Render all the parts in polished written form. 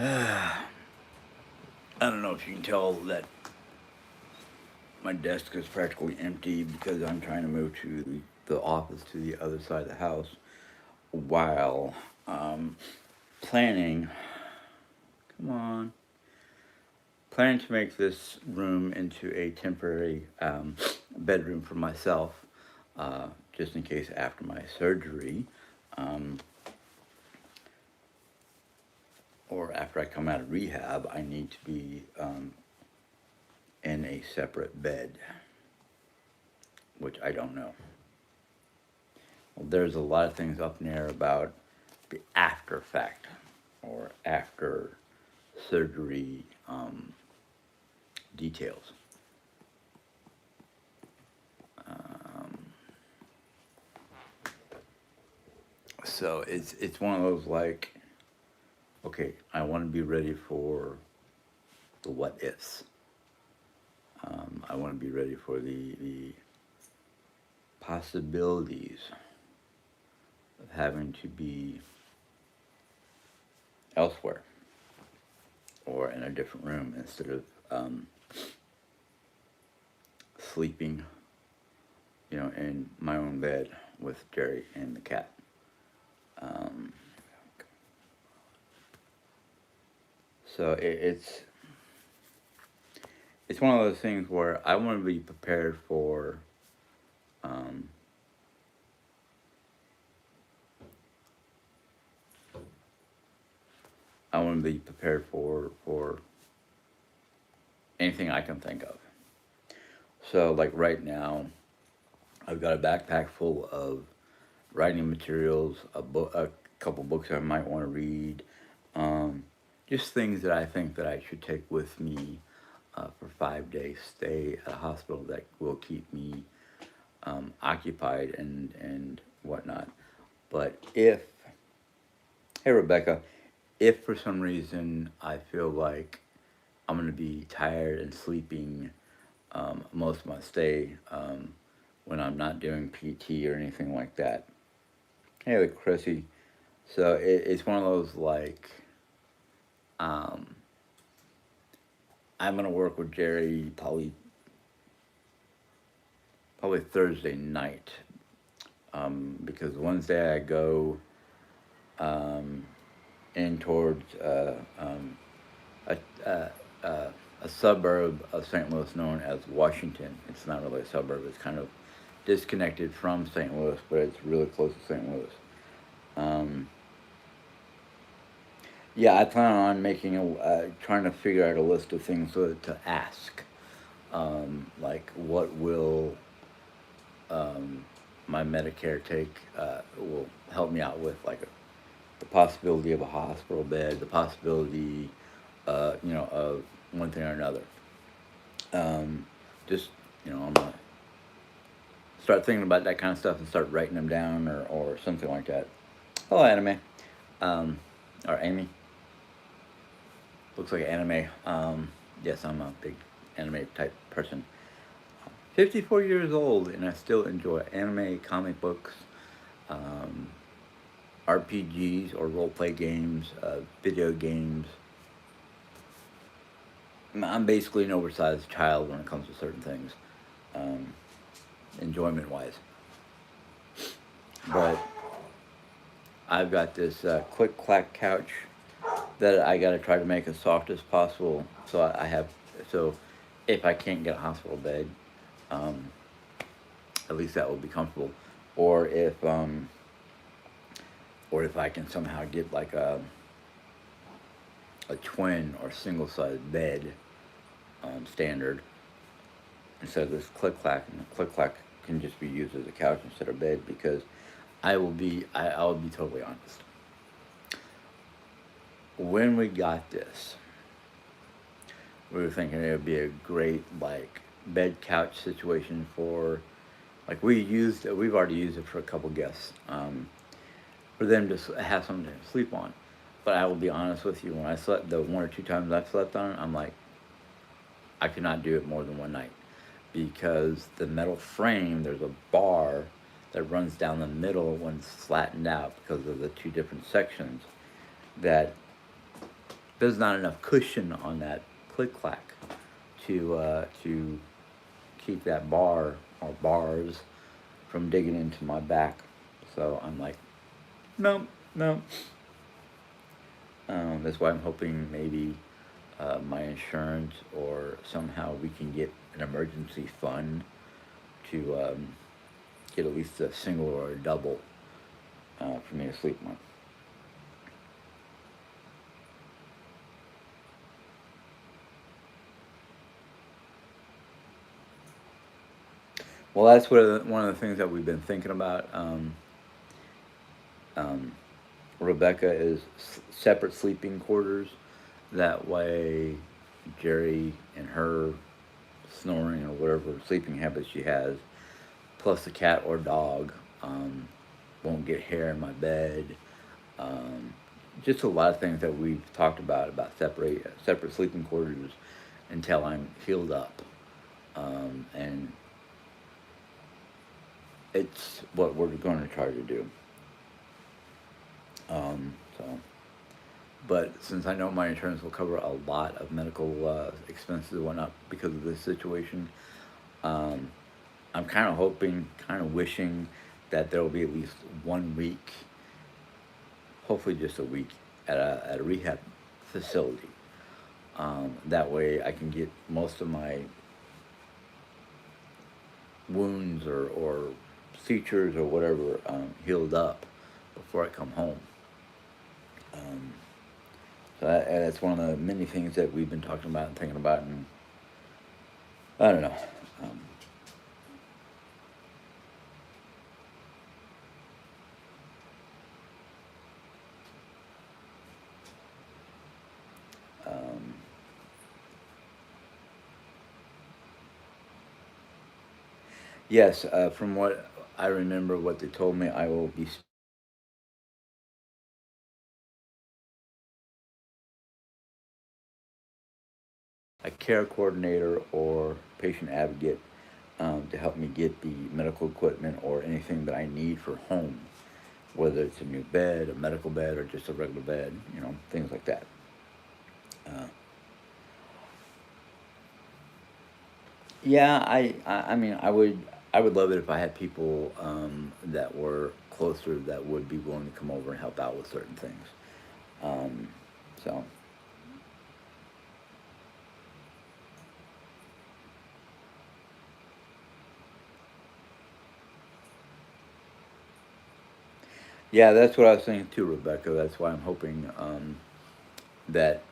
I don't know if you can tell that my desk is practically empty because I'm trying to move to the office to the other side of the house while planning. Come on. Planning to make this room into a temporary bedroom for myself, just in case after my surgery, um, or after I come out of rehab, I need to be in a separate bed, which I don't know. Well, there's a lot of things up in the air about the after fact or after surgery details. Um, so it's one of those like, okay, I want to be ready for the what ifs. I want to be ready for the possibilities of having to be elsewhere or in a different room instead of sleeping, in my own bed with Jerry and the cat. Um, so it's one of those things where I want to be prepared for. Um, I want to be prepared for anything I can think of. So like right now, I've got a backpack full of writing materials, a couple books I might want to read, um, just things that I think that I should take with me for 5 days stay at a hospital that will keep me occupied and whatnot. But hey Rebecca, if for some reason I feel like I'm going to be tired and sleeping most of my stay when I'm not doing PT or anything like that. Hey, look, Chrissy. So it's one of those like um, I'm gonna work with Jerry probably Thursday night because Wednesday I go um, in towards a, a, a, a suburb of St. Louis known as Washington. It's not really a suburb. It's kind of disconnected from St. Louis, but it's really close to St. Louis. Um, yeah, I plan on making trying to figure out a list of things to ask. Like, what will um, my Medicare take? Will help me out with like the possibility of a hospital bed, the possibility, of one thing or another. Um, just I'm gonna start thinking about that kind of stuff and start writing them down or something like that. Hello, anime. Or Amy. Looks like anime. Yes, I'm a big anime type person. 54 years old, and I still enjoy anime, comic books, um, RPGs or role play games, video games. I'm basically an oversized child when it comes to certain things, um, enjoyment wise. But I've got this click clack couch that I got to try to make as soft as possible. So I have so if I can't get a hospital bed, um, at least that will be comfortable. Or if I can somehow get like a twin or single sized bed standard instead of this click clack, and the click clack can just be used as a couch instead of bed because I will be totally honest. When we got this, we were thinking it would be a great like bed couch situation for like we've already used it for a couple guests for them to have something to sleep on. But I will be honest with you, when I slept the one or two times I've slept on it, I'm like I could not do it more than one night because the metal frame, there's a bar that runs down the middle when it's flattened out because of the two different sections that there's not enough cushion on that click clack to keep that bar or bars from digging into my back. So I'm like, no, no. That's why I'm hoping maybe my insurance or somehow we can get an emergency fund to get at least a single or a double for me to sleep on. Well, that's one of the things that we've been thinking about. Um, Rebecca is separate sleeping quarters. That way, Jerry and her snoring or whatever sleeping habits she has, plus the cat or dog, won't get hair in my bed. Um, just a lot of things that we've talked about separate sleeping quarters until I'm healed up, and it's what we're going to try to do. So, but since I know my insurance will cover a lot of medical expenses and whatnot because of this situation, um, I'm kind of hoping, kind of wishing that there will be at least 1 week, hopefully just a week, at a rehab facility. That way I can get most of my wounds or sutures or whatever healed up before I come home. Um, that's one of the many things that we've been talking about and thinking about, and I don't know. Um, um, yes, from what I remember, what they told me, I will be a care coordinator or patient advocate to help me get the medical equipment or anything that I need for home, whether it's a new bed, a medical bed, or just a regular bed, things like that. Uh, yeah, I mean, I would love it if I had people that were closer that would be willing to come over and help out with certain things. Um, so yeah, that's what I was thinking too, Rebecca. That's why I'm hoping that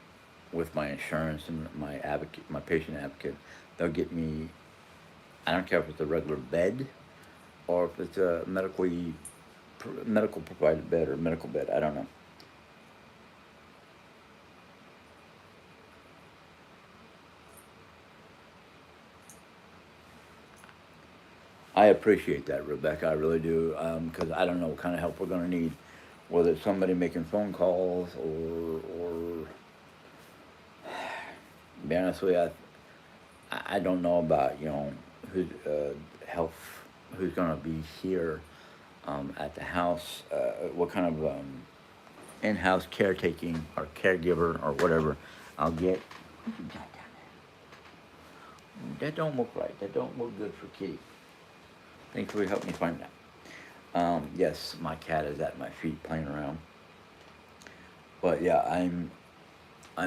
with my insurance and my advocate, my patient advocate, they'll get me. I don't care if it's a regular bed or if it's a medical provided bed or medical bed. I don't know. I appreciate that, Rebecca. I really do, because I don't know what kind of help we're going to need, whether it's somebody making phone calls or to be honest with you, I don't know about who health who's going to be here at the house, what kind of in-house caretaking or caregiver or whatever I'll get. That don't look right. That don't look good for Kitty. Thanks for helping me find that. Yes, my cat is at my feet playing around. But yeah, I'm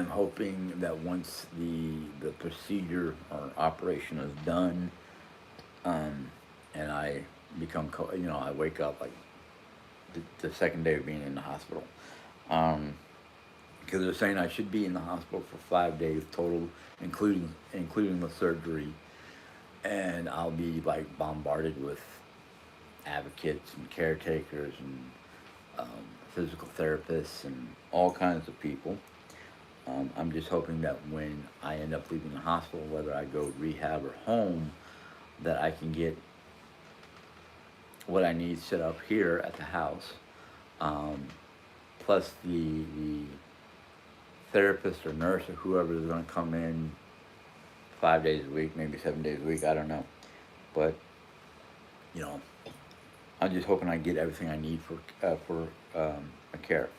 hoping that once the procedure or operation is done, um, and I become I wake up like the second day of being in the hospital. Um, because they're saying I should be in the hospital for 5 days total, including the surgery, and I'll be like bombarded with advocates and caretakers and physical therapists and all kinds of people. I'm just hoping that when I end up leaving the hospital, whether I go rehab or home, that I can get what I need set up here at the house, um, plus the therapist or nurse or whoever is going to come in 5 days a week, maybe 7 days a week. I don't know, but you know, I'm just hoping I get everything I need for a care.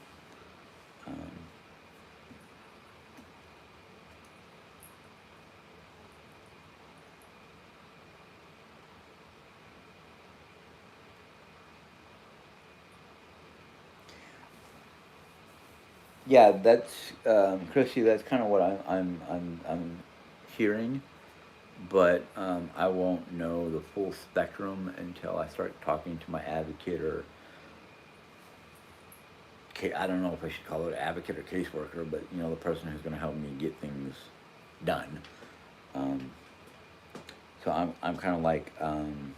Um, Yeah, that's Chrissy. That's kind of what I'm hearing, but I won't know the full spectrum until I start talking to my advocate or I don't know if I should call it advocate or caseworker, but the person who's going to help me get things done. Um, so I'm kind of like I'm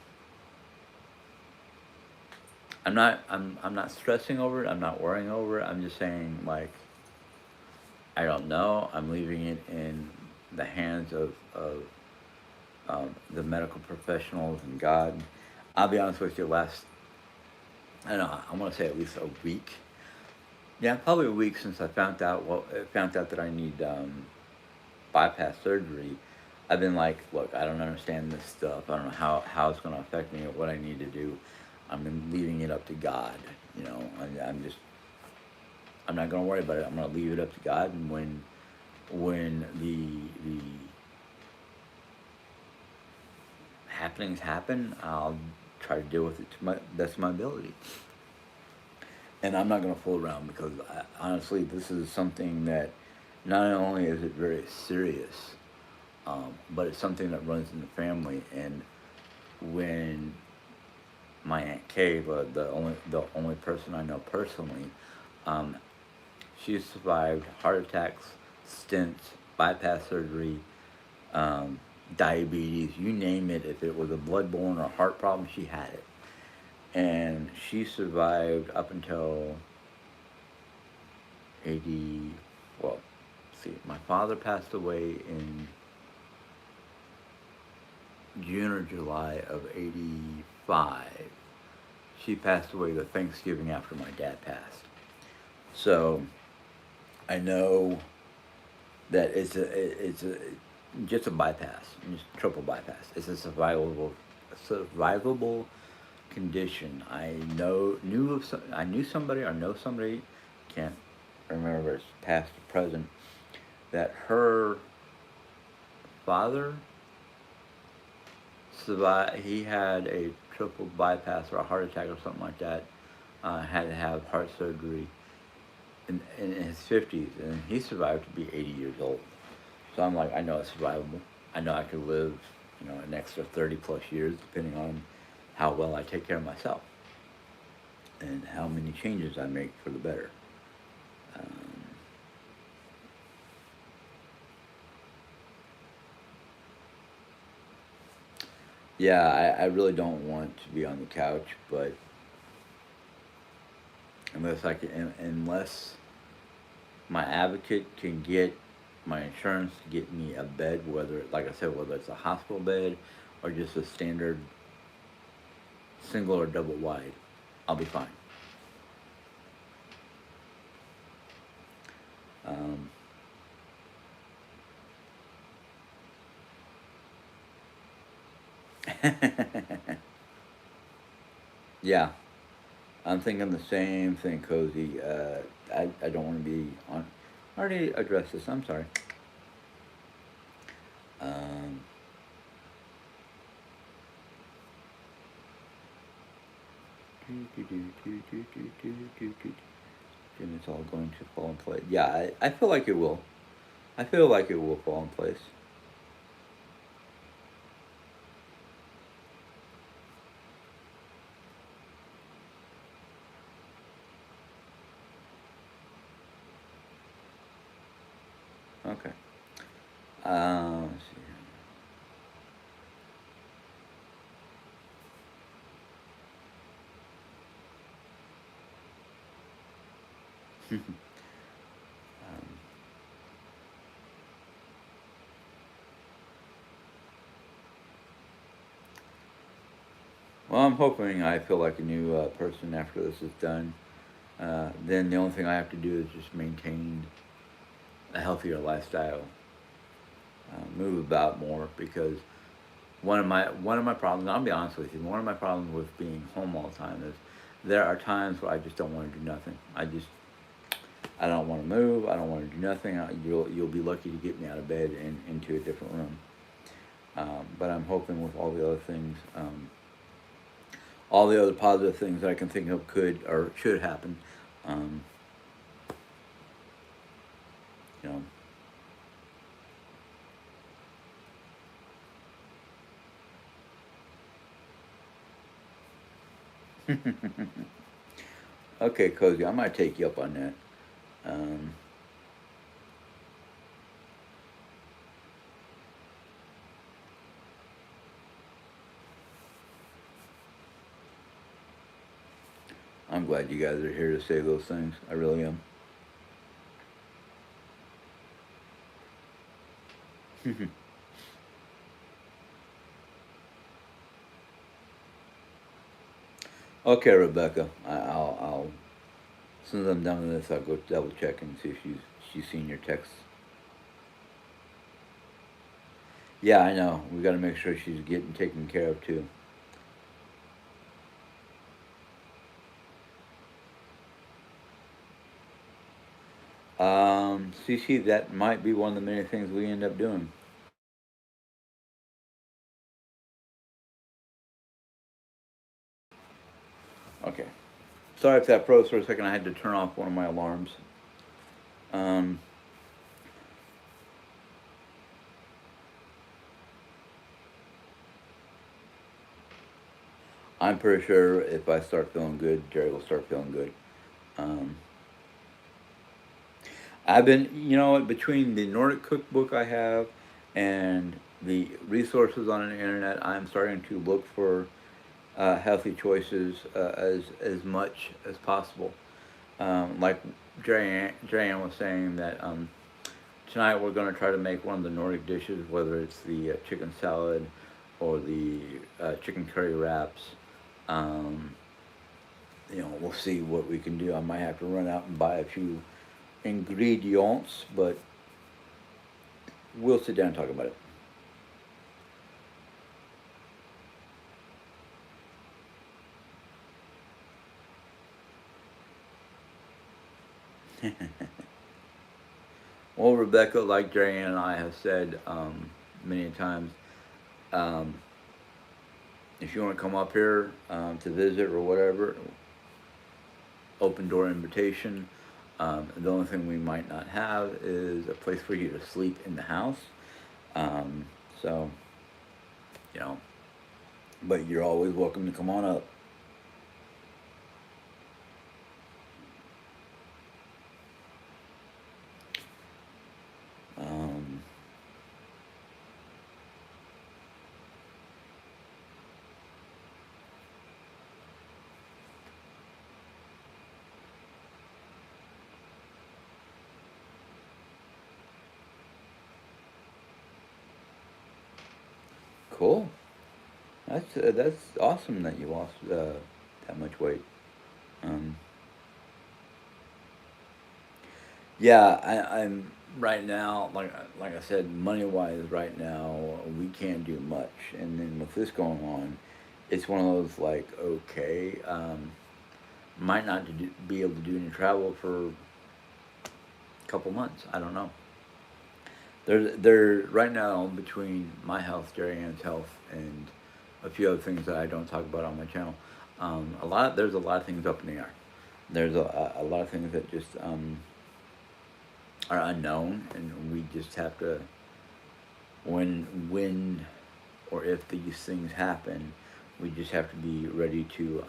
not stressing over it. I'm not worrying over it. I'm just saying like I don't know. I'm leaving it in the hands of the medical professionals and God. I'll be honest with you. Last I don't know. I want to say at least a week. Yeah, probably a week since I found out that I need bypass surgery. I've been like, look, I don't understand this stuff. I don't know how it's going to affect me or what I need to do. I'm been leaving it up to God. I'm not going to worry about it. I'm going to leave it up to God, and when the happenings happen, I'll try to deal with it to my best of my ability. And I'm not going to fool around because honestly, this is something that not only is it very serious, but it's something that runs in the family. And when my aunt Kay, the only person I know personally, um, she survived heart attacks, stents, bypass surgery, um, diabetes, you name it. If it was a bloodborne or heart problem, she had it, and she survived up until 80. Well, see, my father passed away in June or July of 85. She passed away the Thanksgiving after my dad passed. So I know that it's a just a bypass, just triple bypass. It's a survivable condition. I knew somebody or know somebody, can't remember if it's past or present, that her father survived. He had a triple bypass or a heart attack or something like that. Had to have heart surgery in his 50s, and he survived to be 80 years old. So I'm like, I know it's survivable. I know I could live, an extra 30 plus years, depending on how well I take care of myself and how many changes I make for the better. Um, yeah, I really don't want to be on the couch, but unless my advocate can get my insurance to get me a bed, whether, like I said, whether it's a hospital bed or just a standard single or double wide, I'll be fine. Um, yeah, I'm thinking the same thing, Cozy. I don't want to be on. I already addressed this. I'm sorry. Um, and it's all going to fall in place. Yeah, I feel like it will. I feel like it will fall in place. Okay. Let's see. um, well, I'm hoping I feel like a new person after this is done. Then the only thing I have to do is just maintain a healthier lifestyle, move about more because one of my problems. And I'll be honest with you. One of my problems with being home all the time is there are times where I just don't want to do nothing. I don't want to move. I don't want to do nothing. You'll be lucky to get me out of bed and into a different room. But I'm hoping with all the other things, all the other positive things that I can think of could or should happen, um, You know. Okay, Cozy, I might take you up on that. Um, I'm glad you guys are here to say those things. I really am. Okay, Rebecca. I'll as soon as I'm done with this, I'll go double check and see if she's seen your text. Yeah, I know. We got to make sure she's getting taken care of too. CC, that might be one of the many things we end up doing. Okay. Sorry if that froze for a second. I had to turn off one of my alarms. Um, I'm pretty sure if I start feeling good, Jerry will start feeling good. Um, I've been, you know, between the Nordic cookbook I have and the resources on the internet, I'm starting to look for healthy choices as much as possible. Like Jerry Ann was saying that tonight we're going to try to make one of the Nordic dishes, whether it's the chicken salad or the chicken curry wraps. Um, you know, we'll see what we can do. I might have to run out and buy a few ingredients, but we'll sit down and talk about it. Well, Rebecca, like Jerry and I have said many times, um, if you want to come up here to visit or whatever, open door invitation. The only thing we might not have is a place for you to sleep in the house. Um, so, you know, but you're always welcome to come on up. Um, cool. That's awesome that you lost that much weight. Um, yeah, I'm right now. Like I said, money wise, right now we can't do much. And then with this going on, it's one of those like okay, might not be able to do any travel for a couple months. I don't know. There right now between my health, Jerry Ann's health, and a few other things that I don't talk about on my channel. There's a lot of things up in the air. There's a lot of things that just are unknown, and we just have to when or if these things happen, we just have to be ready to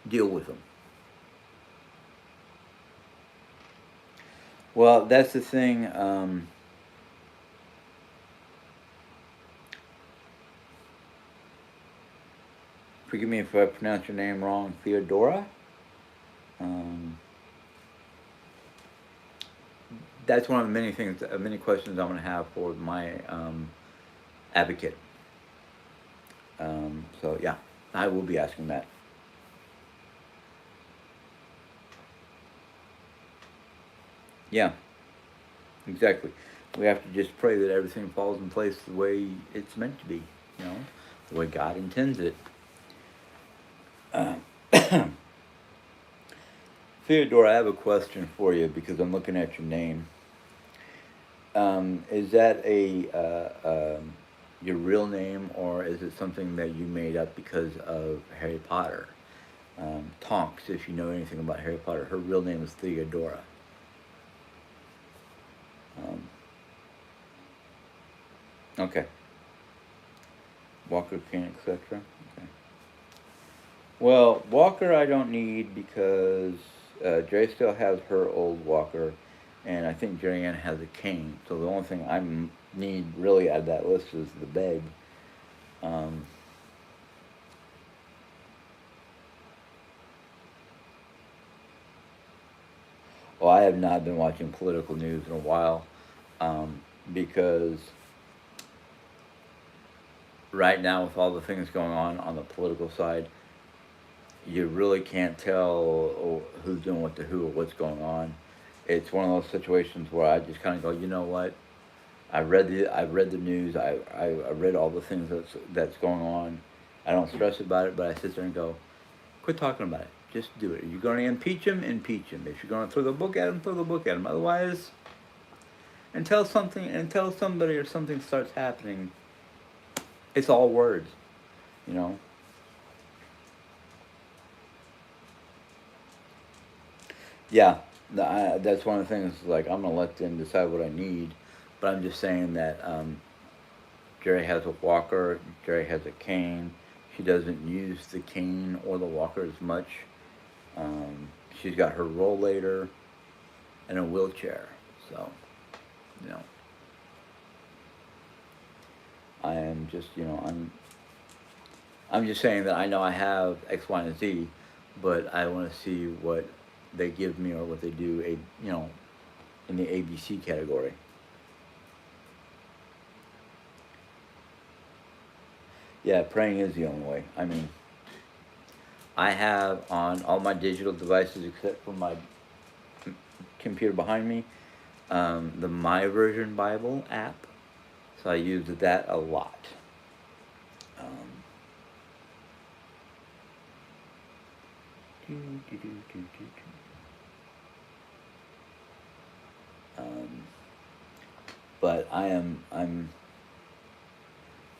deal with them. Well, that's the thing. Forgive me if I pronounce your name wrong, Theodora. Um, that's one of the many things, many questions I'm going to have for my advocate. So yeah, I will be asking that. Yeah, exactly. We have to just pray that everything falls in place the way it's meant to be. You know, the way God intends it. Uh, Theodore, I have a question for you because I'm looking at your name. Is that your real name, or is it something that you made up because of Harry Potter? Tonks, if you know anything about Harry Potter, her real name is Theodora. Okay. Walker, cane, etc. Okay. Well, Walker I don't need because Dre still has her old Walker, and I think Jerry Ann has a cane. So the only thing need really out of that list is the bed. Um, well, I have not been watching political news in a while um, because right now with all the things going on the political side, you really can't tell who's doing what to who or what's going on. It's one of those situations where I just kind of go, you know what? I read the news. I read all the things that's going on. I don't stress about it, but I sit there and go, quit talking about it. Just do it. If you're going to impeach him, impeach him. If you're going to throw the book at him, throw the book at him. Otherwise, until somebody or something starts happening, it's all words. You know. Yeah, that's one of the things. Like I'm gonna let them decide what I need, but I'm just saying that Jerry has a walker. Jerry has a cane. She doesn't use the cane or the walker as much. She's got her rollator and a wheelchair. So, you know, I am just, I'm just saying that I know I have X, Y, and Z, but I want to see what they give me or what they do, in the ABC category. Yeah, praying is the only way. I mean, I have on all my digital devices except for my computer behind me, the My Version Bible app. So I use that a lot. Um, um, but I'm,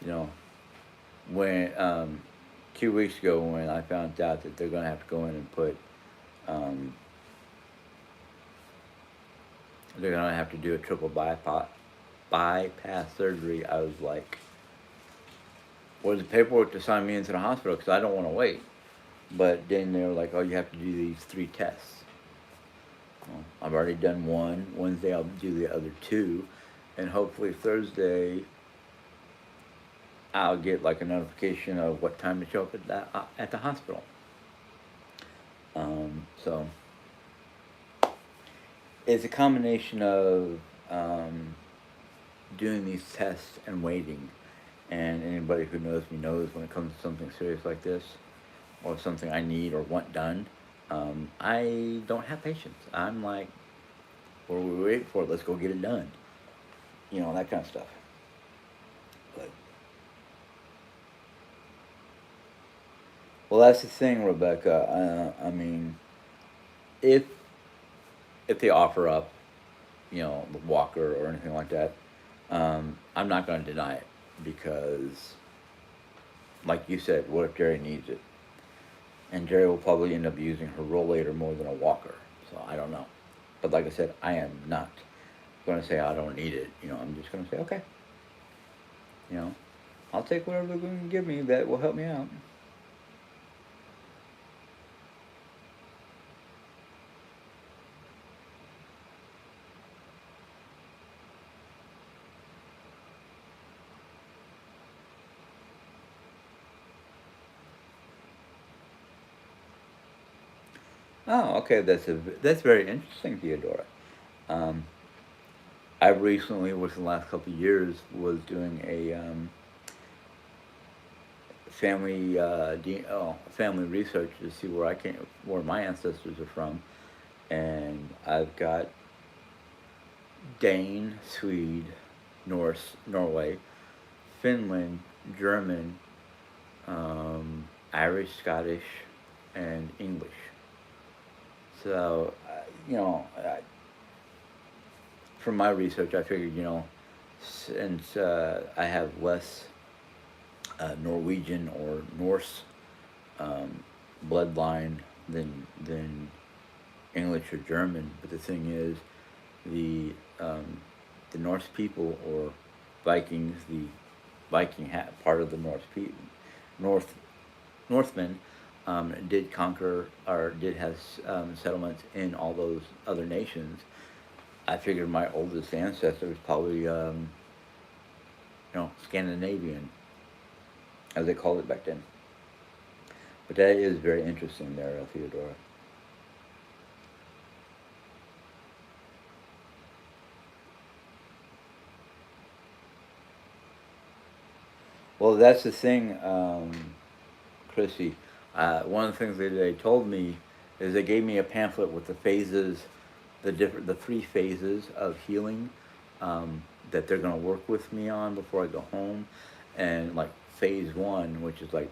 you know, when 2 weeks ago when I found out that they're going to have to go in and put, um, they're going to have to do a triple bypass surgery, I was like, where's the paperwork to sign me into the hospital? Because I don't want to wait. But then they were like, oh, you have to do these 3 tests. Well, I've already done one. Wednesday I'll do the other 2. And hopefully Thursday I'll get like a notification of what time to show up at the hospital. So it's a combination of doing these tests and waiting. And anybody who knows me knows when it comes to something serious like this, or something I need or want done, I don't have patience. I'm like, what are we waiting for? Let's go get it done. That kind of stuff. But well, that's the thing, Rebecca. I mean, if if they offer up, the Walker or anything like that, I'm not going to deny it because, like you said, what if Jerry needs it? And Jerry will probably end up using her rollator more than a walker. So I don't know. But like I said, I am not going to say I don't need it. I'm just going to say, okay, you know, I'll take whatever they're going to give me that will help me out. Oh, okay. That's very interesting, Theodora. Um, I recently, within the last couple of years, was doing a family research to see where my ancestors are from, and I've got Dane, Swede, Norse, Norway, Finland, German, Irish, Scottish, and English. So, from my research, I figured, since I have less Norwegian or Norse um, bloodline than English or German. But the thing is, the um, the Norse people or Vikings, the part of the North Northmen did conquer or did have settlements in all those other nations. I figured my oldest ancestor was probably Scandinavian, as they called it back then. But that is very interesting there, Theodora. Well, that's the thing, Chrissy. One of the things that they told me is they gave me a pamphlet with the phases, the three phases of healing that they're going to work with me on before I go home, and like phase one, which is like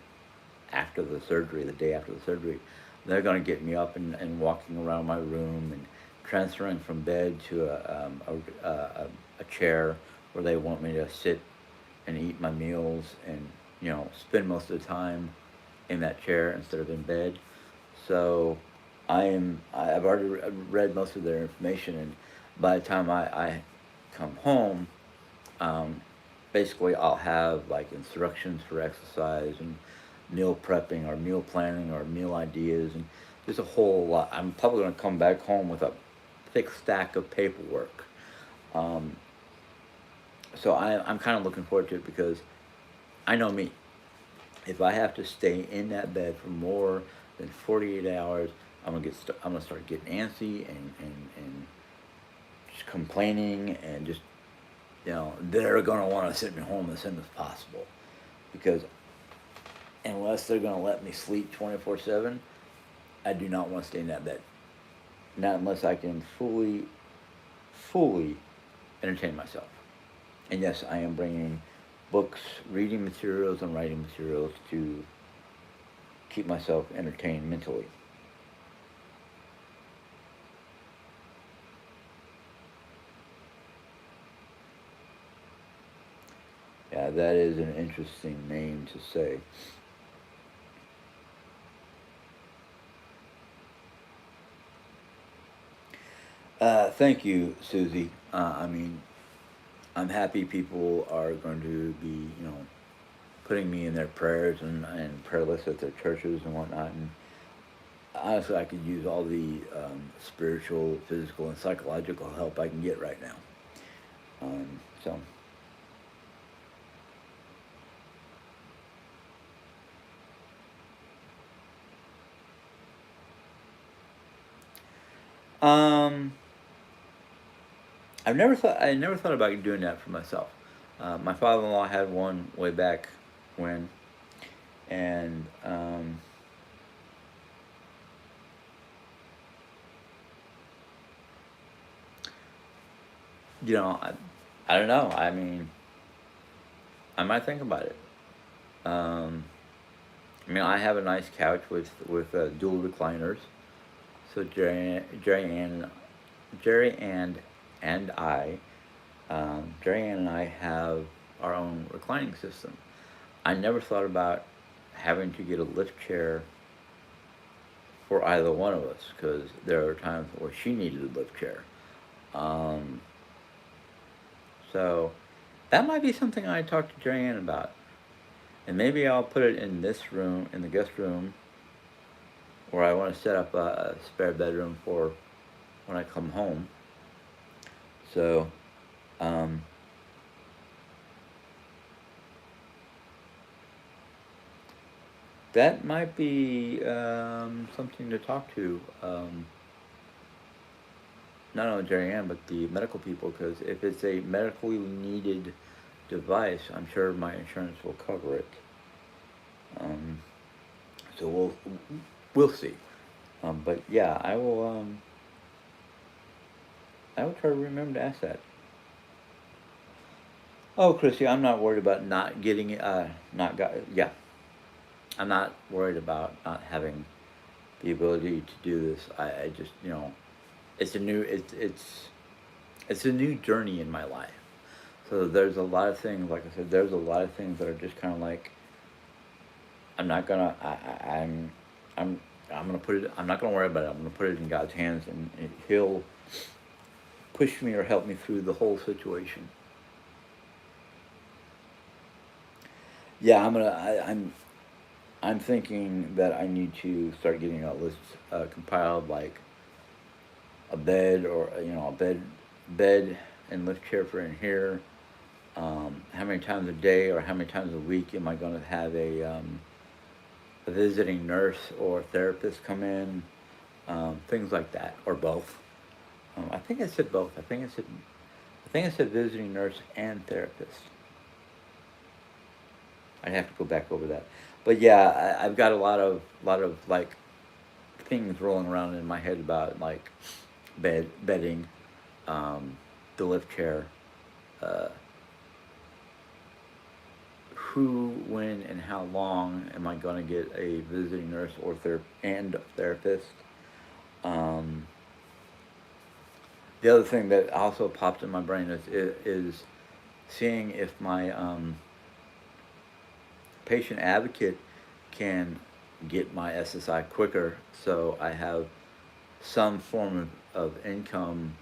after the surgery, the day after the surgery, they're going to get me up and walking around my room and transferring from bed to a chair where they want me to sit and eat my meals and spend most of the time in that chair instead of in bed. So I've already read most of their information, and by the time I come home, um, basically I'll have like instructions for exercise and meal prepping or meal planning or meal ideas and just a whole lot. I'm probably going to come back home with a thick stack of paperwork. Um, so I'm kind of looking forward to it because I know me. If I have to stay in that bed for more than 48 hours, I'm gonna start getting antsy and just complaining and just they're gonna want to send me home as soon as possible because unless they're gonna let me sleep 24/7, I do not want to stay in that bed. Not unless I can fully entertain myself. And yes, I am bringing books, reading materials, and writing materials to keep myself entertained mentally. Yeah, that is an interesting name to say. Thank you, Susie. I mean, I'm happy people are going to be, putting me in their prayers and prayer lists at their churches and whatnot. And honestly, I could use all the spiritual, physical, and psychological help I can get right now. So, um, I never thought about doing that for myself. My father-in-law had one way back when, and you know, I don't know. I mean, I might think about it. Um, I mean, I have a nice couch with dual recliners. So Jerry and Jerry Ann and I have our own reclining system. I never thought about having to get a lift chair for either one of us because there are times where she needed a lift chair. Um, so that might be something I talk to Jerry Ann about, and maybe I'll put it in this room, in the guest room, where I want to set up a spare bedroom for when I come home. So, um, that might be something to talk to not only Jerry Ann but the medical people because if it's a medically needed device, I'm sure my insurance will cover it. Um, so we'll see. But yeah, I will try to remember to ask that. Oh, Chrissy, I'm not worried about not getting not got yeah. I'm not worried about not having the ability to do this. I just it's a new it's a new journey in my life. So there's a lot of things, like I said, there's a lot of things that are just kind of like I'm not gonna I'm I'm gonna put it. I'm not gonna worry about it. I'm gonna put it in God's hands, and He'll push me or help me through the whole situation. Yeah, I'm thinking that I need to start getting a list compiled, like a bed, or a bed and lift chair for in here. How many times a day or how many times a week am I going to have a visiting nurse or therapist come in? Things like that, or both. I think I said both. I think I said visiting nurse and therapist. I'd have to go back over that. But yeah, I've got a lot of like things rolling around in my head about like bedding, um, the lift chair, uh, who, when, and how long am I going to get a visiting nurse or and therapist? Um, the other thing that also popped in my brain is seeing if my patient advocate can get my SSI quicker, so I have some form of income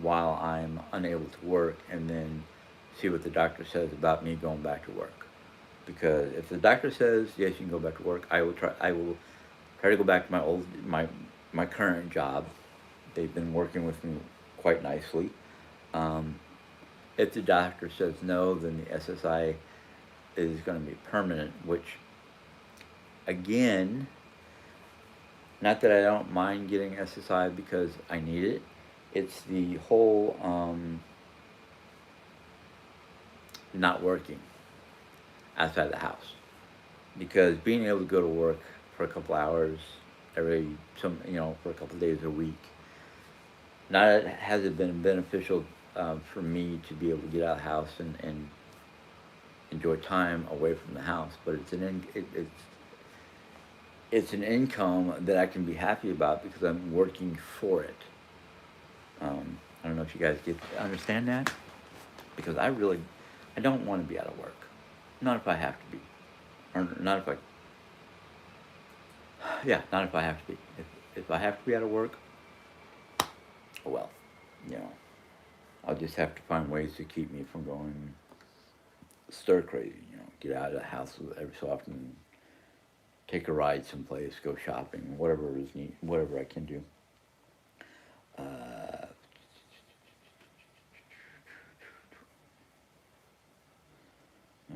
while I'm unable to work, and then see what the doctor says about me going back to work. Because if the doctor says yes, you can go back to work, I will try to go back to my current job. They've been working with me quite nicely. Um, if the doctor says no, then the SSI is going to be permanent, which again, not that I don't mind getting SSI because I need it. It's the whole not working outside the house, because being able to go to work for a couple hours for a couple days a week, not has it been beneficial for me to be able to get out of the house and enjoy time away from the house, but it's an income that I can be happy about because I'm working for it. I don't know if you guys understand that, because I don't want to be out of work, not if I have to be, or not if I yeah, not if I have to be. If I have to be out of work, oh well, you know, I'll just have to find ways to keep me from going stir crazy. Get out of the house every so often, take a ride someplace, go shopping, whatever is neat, whatever I can do. Uh,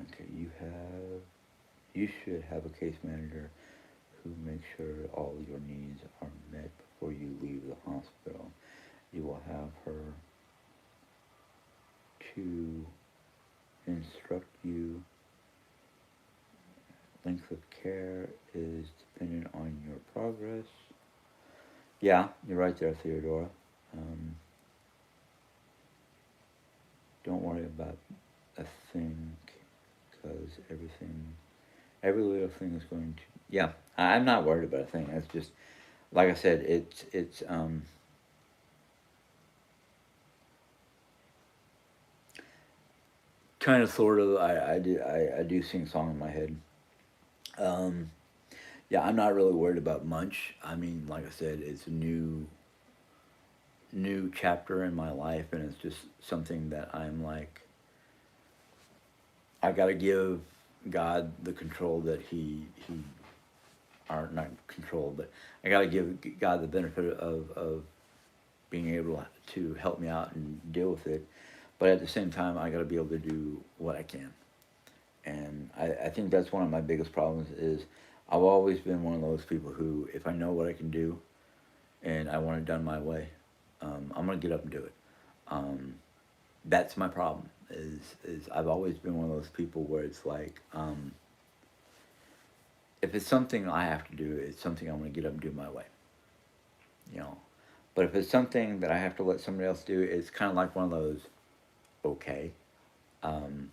okay, you should have a case manager who makes sure all your needs are met before you leave the hospital. You will have her to instruct you. Length of care is dependent on your progress. Yeah, you're right there, Theodora. Um, don't worry about a thing, because every little thing is going to. Yeah, I'm not worried about a thing. That's just, like I said, it's kind of sort of. I do sing a song in my head. Um, yeah, I'm not really worried about much. I mean, like I said, it's a new chapter in my life, and it's just something that I'm like, I got to give God the control that he are not control, but I got to give God the benefit of being able to help me out and deal with it. But at the same time, I got to be able to do what I can. And I think that's one of my biggest problems is I've always been one of those people who, if I know what I can do and I want it done my way, I'm gonna get up and do it. Um, that's my problem. Is I've always been one of those people where it's like, if it's something I have to do, it's something I'm gonna get up and do my way. You know. But if it's something that I have to let somebody else do, it's kind of like one of those, okay, um,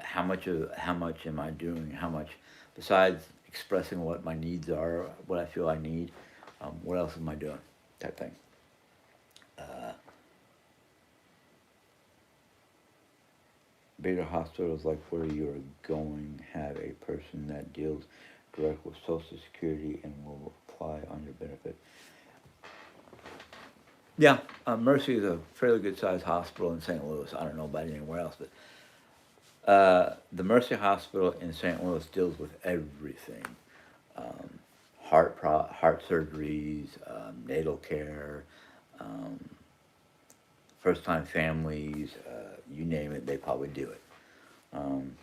how much am I doing? How much, besides expressing what my needs are, what I feel I need, what else am I doing? Type thing. Uh, Bigger hospitals like where you're going have a person that deals direct with Social Security and will apply on your benefit. Yeah, Mercy is a fairly good sized hospital in St. Louis. I don't know about anywhere else, but The Mercy Hospital in St. Louis deals with everything: um, heart surgeries, natal care, um, first time families. You name it, they probably do it. Um,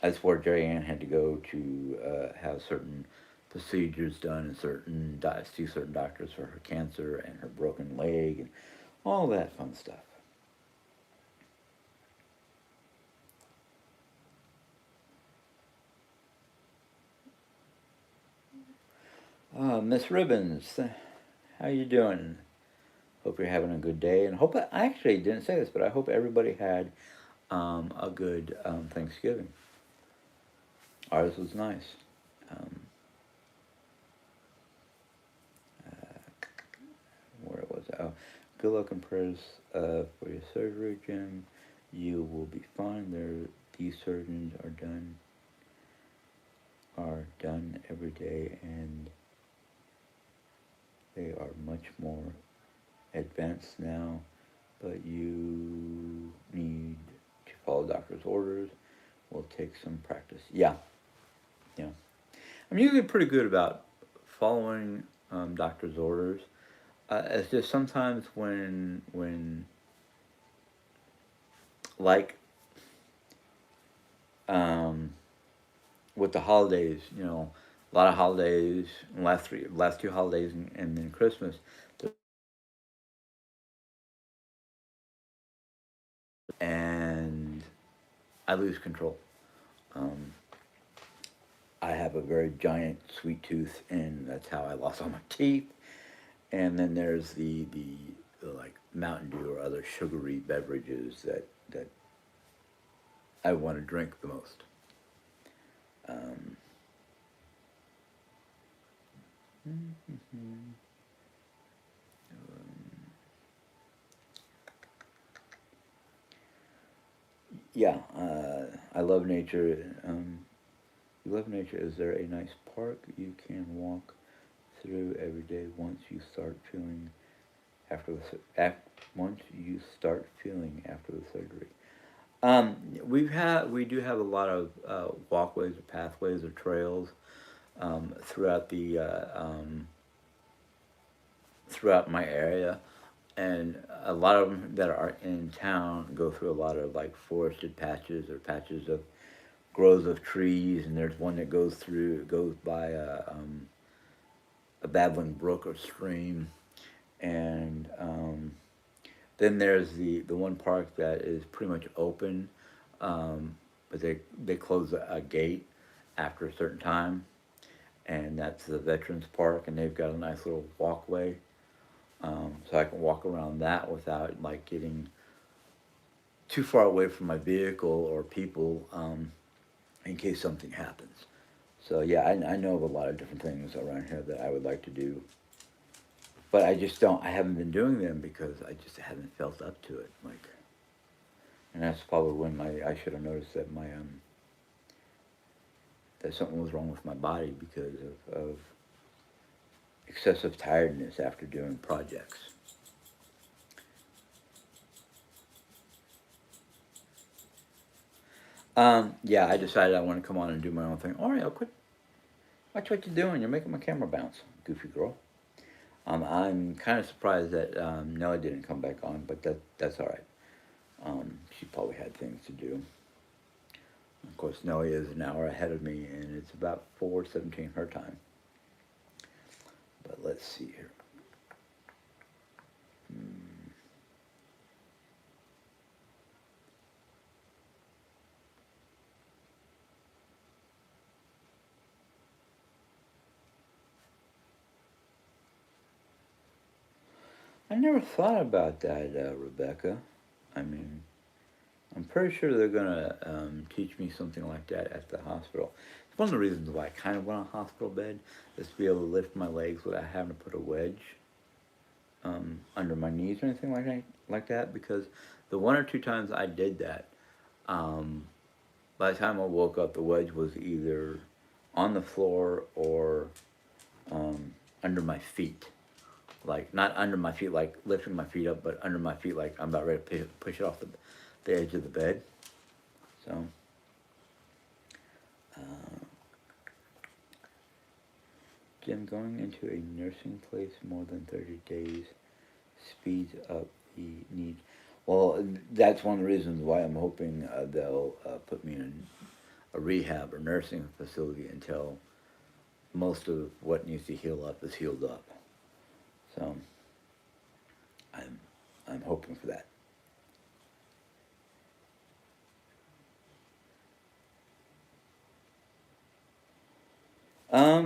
that's where Jerry Ann had to go to have certain procedures done and see certain doctors for her cancer and her broken leg and all that fun stuff. Miss Ribbons, how you doing? Hope you're having a good day, and I actually didn't say this, but I hope everybody had a good Thanksgiving. Ours was nice. Um, where was it? Oh, good luck and prayers for your surgery, Jim. You will be fine. These surgeons are done every day, and they are much more advanced now. But you need to follow doctor's orders. Will take some practice. Yeah, yeah. I'm usually pretty good about following doctor's orders. It's just sometimes when like um, with the holidays, a lot of holidays, last two holidays, and then Christmas, and I lose control. Um, I have a very giant sweet tooth, and that's how I lost all my teeth. And then there's the like Mountain Dew or other sugary beverages that I want to drink the most. Um, yeah, I love nature. You love nature. Is there a nice park you can walk through every day once you start feeling after once you start feeling after the surgery? We do have a lot of walkways or pathways or trails throughout the throughout my area, and a lot of them that are in town go through a lot of like forested patches or patches of groves of trees, and there's one that goes by a babbling brook or stream, and then there's the one park that is pretty much open, but they close a gate after a certain time, and that's the Veterans Park, and they've got a nice little walkway, so I can walk around that without like getting too far away from my vehicle or people in case something happens. So yeah, I know of a lot of different things around here that I would like to do, but I just don't. I haven't been doing them because I just haven't felt up to it. Like, and that's probably when I should have noticed that that something was wrong with my body because of excessive tiredness after doing projects. Yeah, I decided I want to come on and do my own thing. All right, I'll quit. Watch what you're doing. You're making my camera bounce, goofy girl. I'm kind of surprised that Nelly didn't come back on, but that's all right. She probably had things to do. Of course, Nelly is an hour ahead of me, and it's about 4:17 her time. But let's see here. Hmm. I never thought about that, Rebecca. I mean, I'm pretty sure they're gonna teach me something like that at the hospital. It's one of the reasons why I kind of want a hospital bed, is to be able to lift my legs without having to put a wedge under my knees or anything like that. Because the one or two times I did that, um, by the time I woke up, the wedge was either on the floor or um, under my feet. Like not under my feet, like lifting my feet up, but under my feet, like I'm about ready to push it off the edge of the bed. So, uh, Jim, going into a nursing place more than 30 days speeds up the need. Well, that's one of the reasons why I'm hoping they'll put me in a rehab or nursing facility until most of what needs to heal up is healed up. So I'm I'm hoping for that.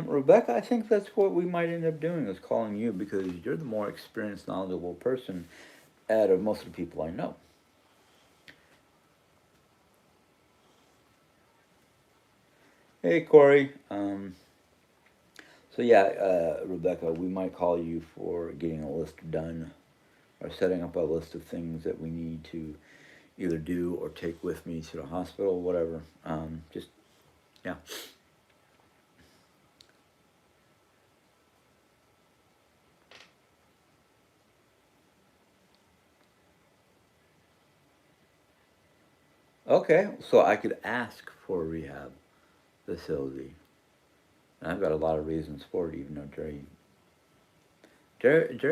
Rebecca, I think that's what we might end up doing is calling you because you're the more experienced, knowledgeable person out of most of the people I know. Hey, Corey. So yeah, Rebecca, we might call you for getting a list done or setting up a list of things that we need to either do or take with me to the hospital, whatever. Just yeah. Okay, so I could ask for a rehab facility. And I've got a lot of reasons for it, even though Jerry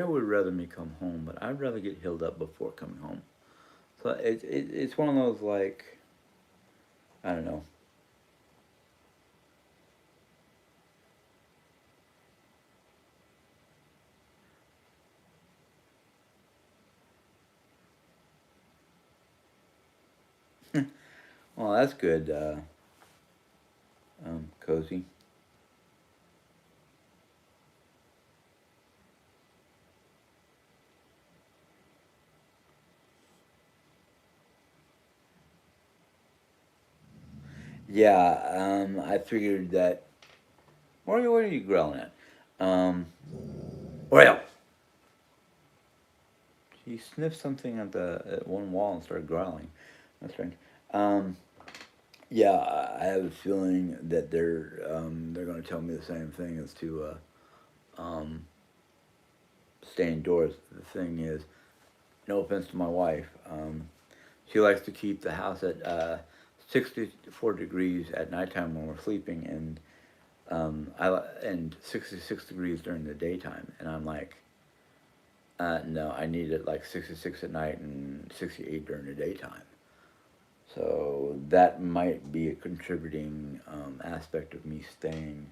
would rather me come home, but I'd rather get healed up before coming home. So it's one of those like I don't know. Well, that's good, cozy. Yeah, I figured that. What are you growling at? Well, he sniffed something at one wall and started growling. That's right. Um, yeah, I have a feeling that they're going to tell me the same thing as to stay indoors. The thing is, no offense to my wife, she likes to keep the house at 64 degrees at nighttime when we're sleeping, and and 66 degrees during the daytime. And I'm like, no, I need it like 66 at night and 68 during the daytime. So that might be a contributing aspect of me staying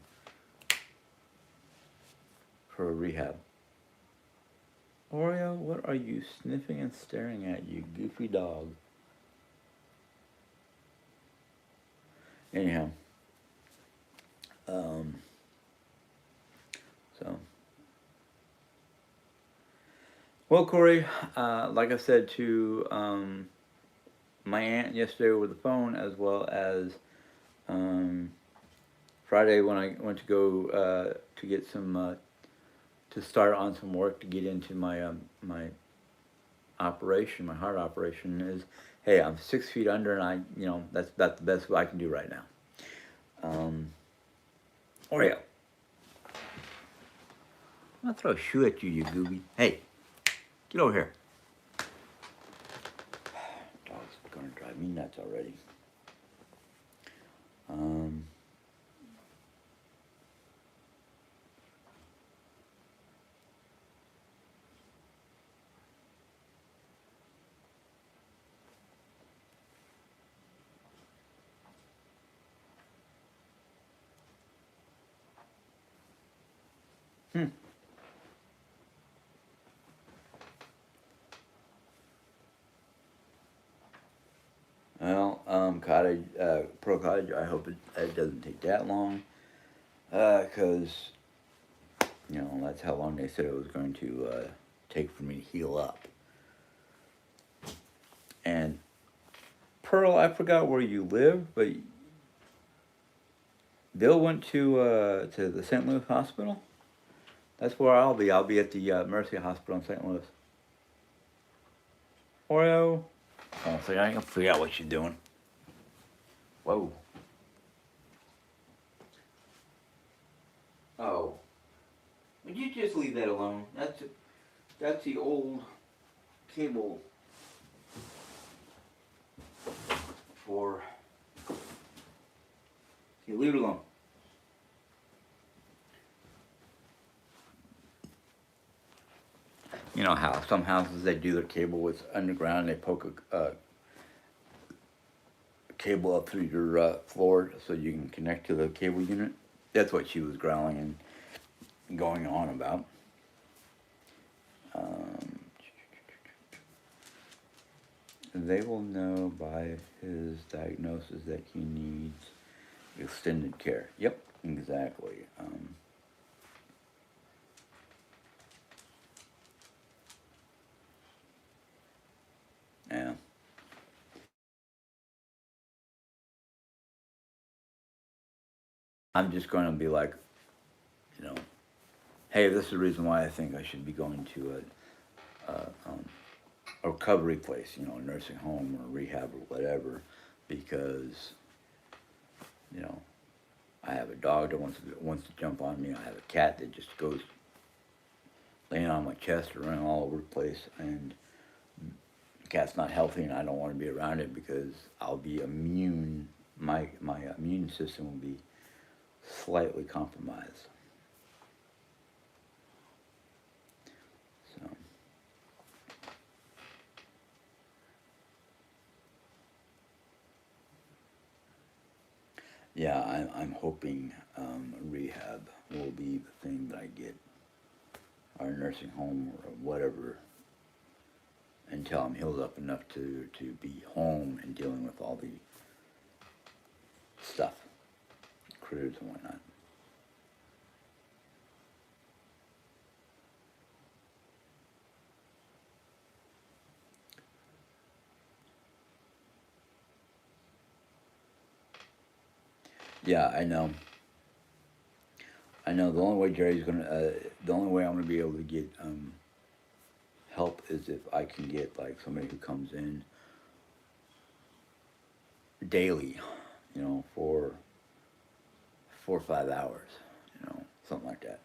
for a rehab. Oreo, what are you sniffing and staring at, you goofy dog? Anyhow, um, so well, Corey, like I said to my aunt yesterday over the phone, as well as um, Friday when I went to go to get some to start on some work to get into my operation, my heart operation is, hey, I'm 6 feet under, and that's the best I can do right now. Um, Oreo, I'm gonna throw a shoe at you, you gooby. Hey, get over here. Dog's gonna drive me nuts already. Um, hmm. Well, cottage, pro cottage. I hope it doesn't take that long, because that's how long they said it was going to take for me to heal up. And Pearl, I forgot where you live, but Bill went to the St. Louis hospital. That's where I'll be. I'll be at the Mercy Hospital in St. Louis. Oreo. Oh, so I can figure out what you're doing. Whoa. Oh. Would you just leave that alone? That's the old cable for Okay, leave it alone. You know how some houses they do their cable with underground. They poke a cable up through your floor so you can connect to the cable unit. That's what she was growling and going on about. Um, they will know by his diagnosis that he needs extended care. Yep, exactly. Yeah, I'm just going to be like, you know, hey, this is the reason why I think I should be going to a recovery place, you know, a nursing home or rehab or whatever, because you know I have a dog that wants to jump on me. I have a cat that just goes laying on my chest or running all over the place, and the cat's not healthy, and I don't want to be around it because I'll be immune. My immune system will be slightly compromised. So yeah, I'm hoping rehab will be the thing that I get, or a nursing home or whatever, until I'm healed up enough to be home and dealing with all the stuff, critters and whatnot. Yeah, I know. I know. The only way the only way I'm gonna be able to get help is if I can get like somebody who comes in daily, you know, for 4 or 5 hours, you know, something like that.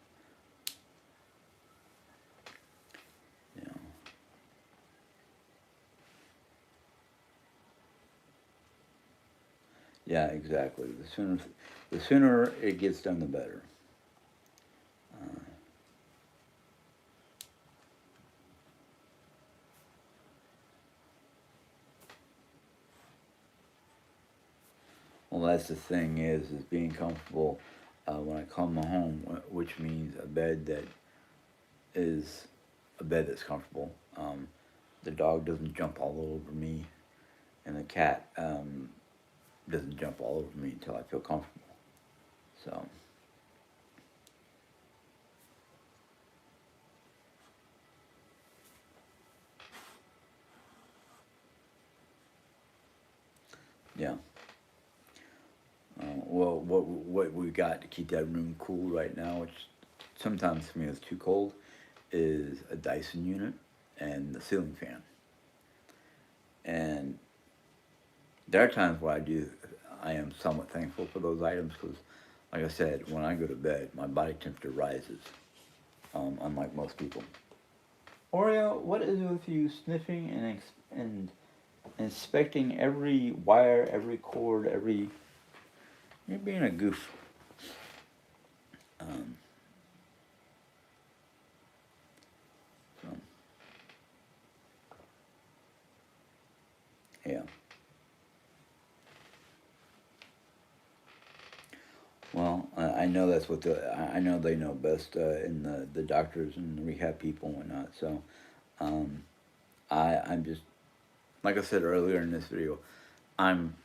You know, yeah, exactly. The sooner it gets done, the better. Uh, well, that's the thing is being comfortable when I come home, which means a bed that is a bed that's comfortable. The dog doesn't jump all over me, and the cat doesn't jump all over me until I feel comfortable. So, yeah. Well, what we got to keep that room cool right now, which sometimes to me is too cold, is a Dyson unit and the ceiling fan. And there are times where I am somewhat thankful for those items because, like I said, when I go to bed, my body temperature rises, unlike most people. Oreo, what is it with you sniffing and inspecting every wire, every cord, every... You're being a goof. Um, so, yeah. Well, I know that's what I know they know best in the doctors and the rehab people and whatnot. So um, I'm just, like I said earlier in this video, I'm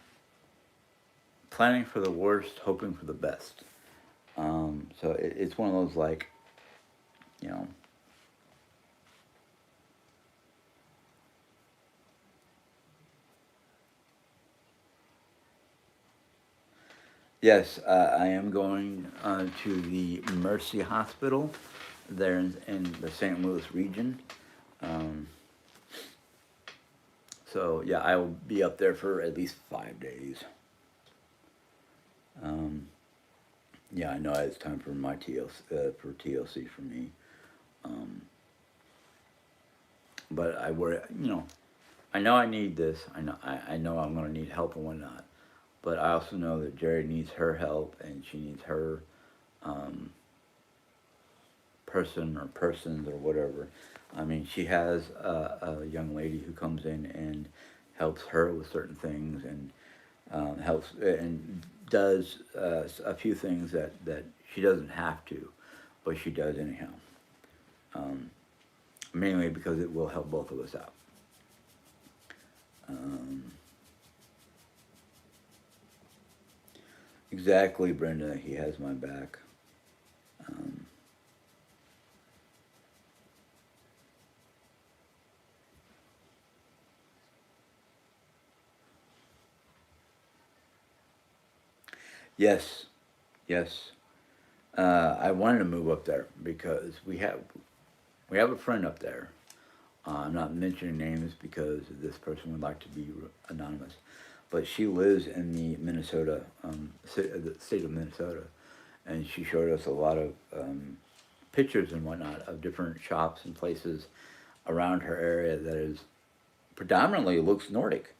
planning for the worst, hoping for the best. So it's one of those like, you know, yes, I am going to the Mercy Hospital there in the St. Louis region. Um, so yeah, I will be up there for at least 5 days. Um, yeah, I know it's time for my TLC for me. Um, but I worry, you know, I know I need this. I know I'm going to need help and whatnot. but I also know that Jerry needs her help, and she needs her um, person or persons or whatever. I mean, she has a young lady who comes in and helps her with certain things, and helps and does a few things that she doesn't have to, but she does anyhow. Um, Mainly because it will help both of us out. Um, exactly, Brenda. He has my back. Um, yes, yes. I wanted to move up there because we have a friend up there. I'm not mentioning names because this person would like to be anonymous, but she lives in the Minnesota, the state of Minnesota, and she showed us a lot of pictures and whatnot of different shops and places around her area that is predominantly looks Nordic.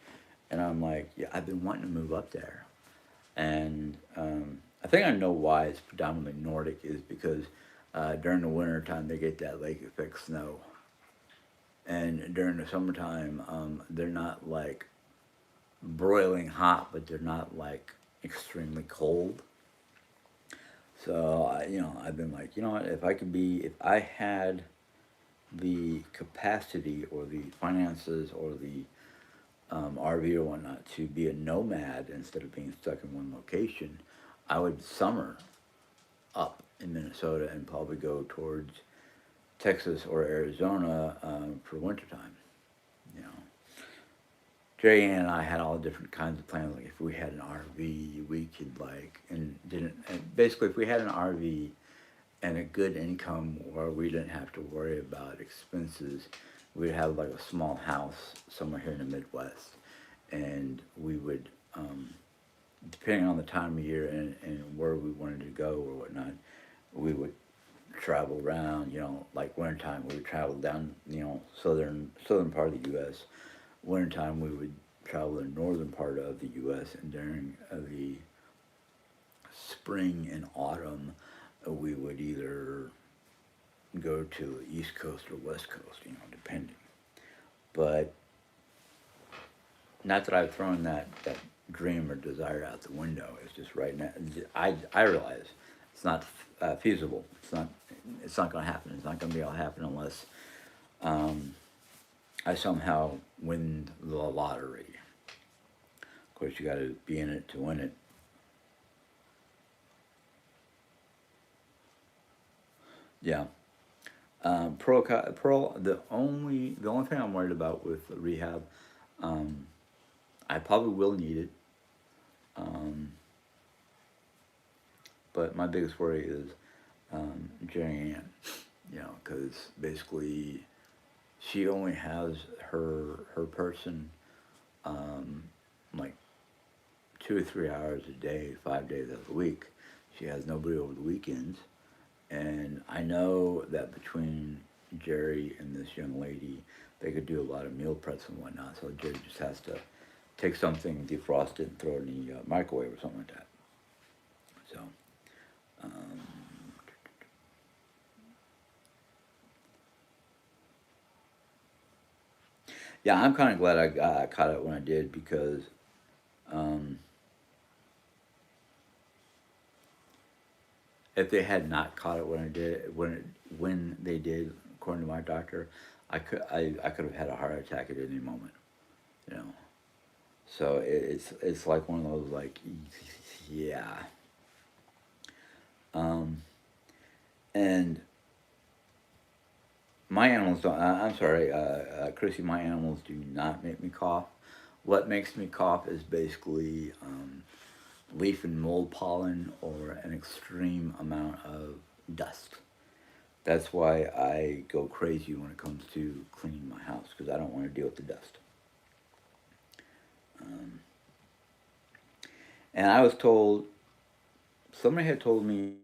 And I'm like, yeah, I've been wanting to move up there. And I think I know why it's predominantly Nordic is because during the winter time they get that lake effect snow. And during the summertime, they're not like broiling hot, but they're not like extremely cold. So I've been like, you know what, if I had the capacity or the finances or the RV or whatnot to be a nomad instead of being stuck in one location, I would summer up in Minnesota and probably go towards Texas or Arizona for wintertime. You know, Jay and I had all different kinds of plans. Like if we had an RV, we could and basically if we had an RV and a good income where we didn't have to worry about expenses, we'd have like a small house somewhere here in the Midwest, and we would, depending on the time of year and where we wanted to go or whatnot, we would travel around. Like wintertime, we would travel down, southern part of the U.S. Wintertime, we would travel the northern part of the U.S. And during the spring and autumn, we would either go to the East Coast or West Coast, depending. But not that I've thrown that dream or desire out the window. It's just right now. I realize it's not feasible. It's not going to happen. It's not going to be able to happen unless um, I somehow win the lottery. Of course, you got to be in it to win it. Yeah. Pearl. The only thing I'm worried about with rehab, um, I probably will need it. Um, but my biggest worry is Jerry Ann. Because basically she only has her person um, like 2 or 3 hours a day, 5 days of the week. She has nobody over the weekends, and I know that between Jerry and this young lady, they could do a lot of meal preps and whatnot. So Jerry just has to take something, defrost it, and throw it in the microwave or something like that. So, um, yeah, I'm kind of glad I caught it when I did because um, if they had not caught it when they did, according to my doctor, I could have had a heart attack at any moment. You know, so it's like one of those like, yeah. Um, and my animals don't. I'm sorry, Chrissy. My animals do not make me cough. What makes me cough is basically leaf and mold pollen or an extreme amount of dust. That's why I go crazy when it comes to cleaning my house because I don't want to deal with the dust. Um, and I was told, somebody had told me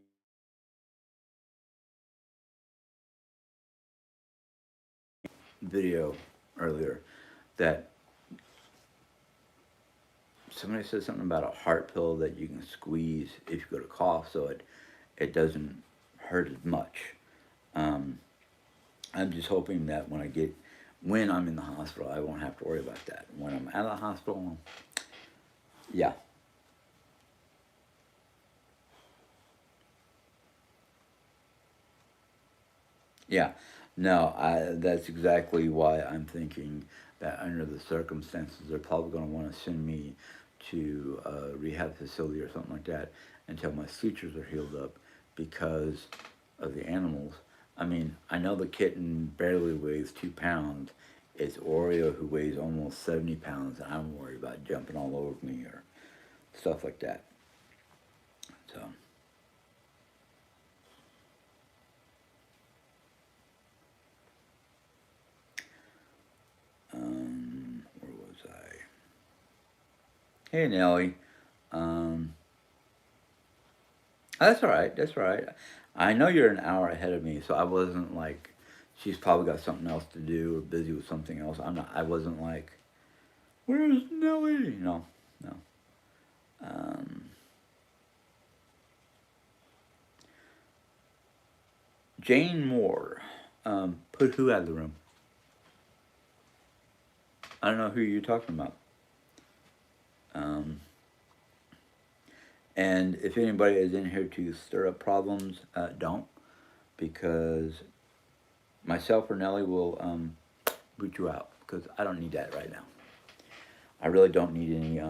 video earlier that somebody said something about a heart pill that you can squeeze if you go to cough, so it doesn't hurt as much. Um, I'm just hoping that when I'm in the hospital, I won't have to worry about that. When I'm out of the hospital, yeah, yeah. No, that's exactly why I'm thinking that under the circumstances, they're probably going to want to send me to a rehab facility or something like that until my sutures are healed up because of the animals. I mean, I know the kitten barely weighs 2 pounds. It's Oreo who weighs almost 70 pounds, and I'm worried about jumping all over me or stuff like that. So, where was I? Hey, Nelly. Um, that's all right. That's all right. I know you're an hour ahead of me, so I wasn't like, she's probably got something else to do or busy with something else. I'm not. I wasn't like, where's Nelly? No, no. Um, Jane Moore. Put who out of the room? I don't know who you're talking about. Um, and if anybody is in here to stir up problems, don't, because myself or Nelly will boot you out because I don't need that right now. I really don't need any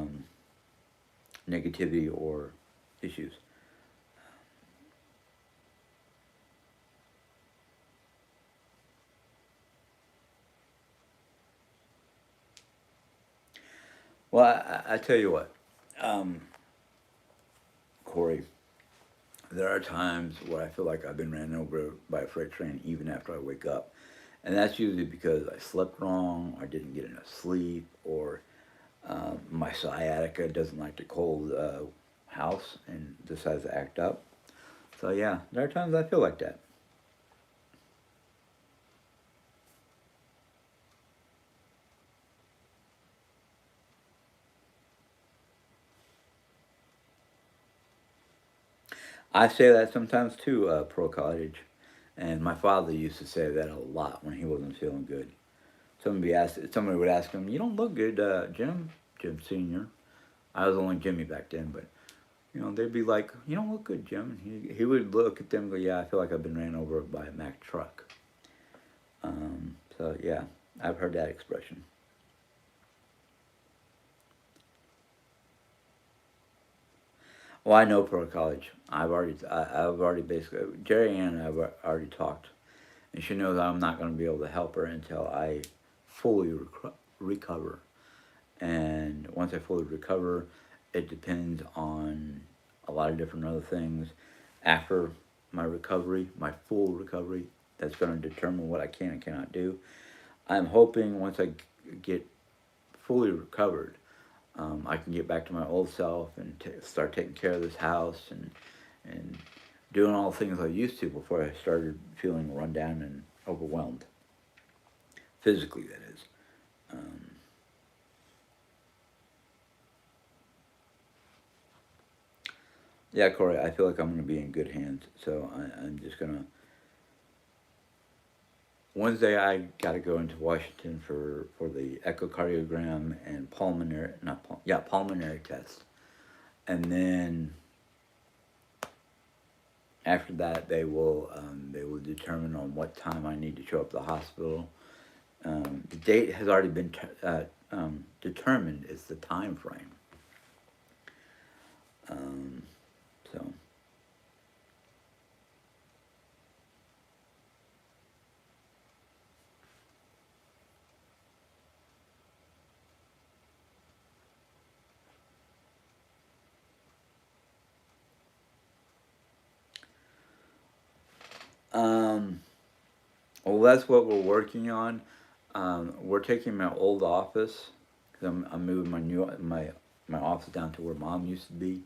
negativity or issues. Well, I tell you what, um, Corey, there are times where I feel like I've been ran over by a freight train even after I wake up. And that's usually because I slept wrong, or didn't get enough sleep, or my sciatica doesn't like the cold house and decides to act up. So, yeah, there are times I feel like that. I say that sometimes too, Pro Cottage. And my father used to say that a lot when he wasn't feeling good. Somebody would ask him, "You don't look good, Jim, Jim Senior." I was only Jimmy back then, but they'd be like, "You don't look good, Jim." And he would look at them and go, "Yeah, I feel like I've been ran over by a Mack truck." So yeah, I've heard that expression. Well, I know Pro College. I've already basically Jerry Ann and I've already talked, and she knows I'm not going to be able to help her until I fully recover. And once I fully recover, it depends on a lot of different other things. After my recovery, my full recovery, that's going to determine what I can and cannot do. I'm hoping once I get fully recovered, I can get back to my old self and start taking care of this house and doing all the things I used to before I started feeling run down and overwhelmed. Physically, that is. Um, yeah, Corey, I feel like I'm going to be in good hands. So I'm just going to. Wednesday, I got to go into Washington for the echocardiogram and pulmonary, not yeah, pulmonary test. And then after that, they will determine on what time I need to show up at the hospital. The date has already been determined. It's the time frame. Um, so, um, well, that's what we're working on. We're taking my old office because I'm moving my office down to where Mom used to be,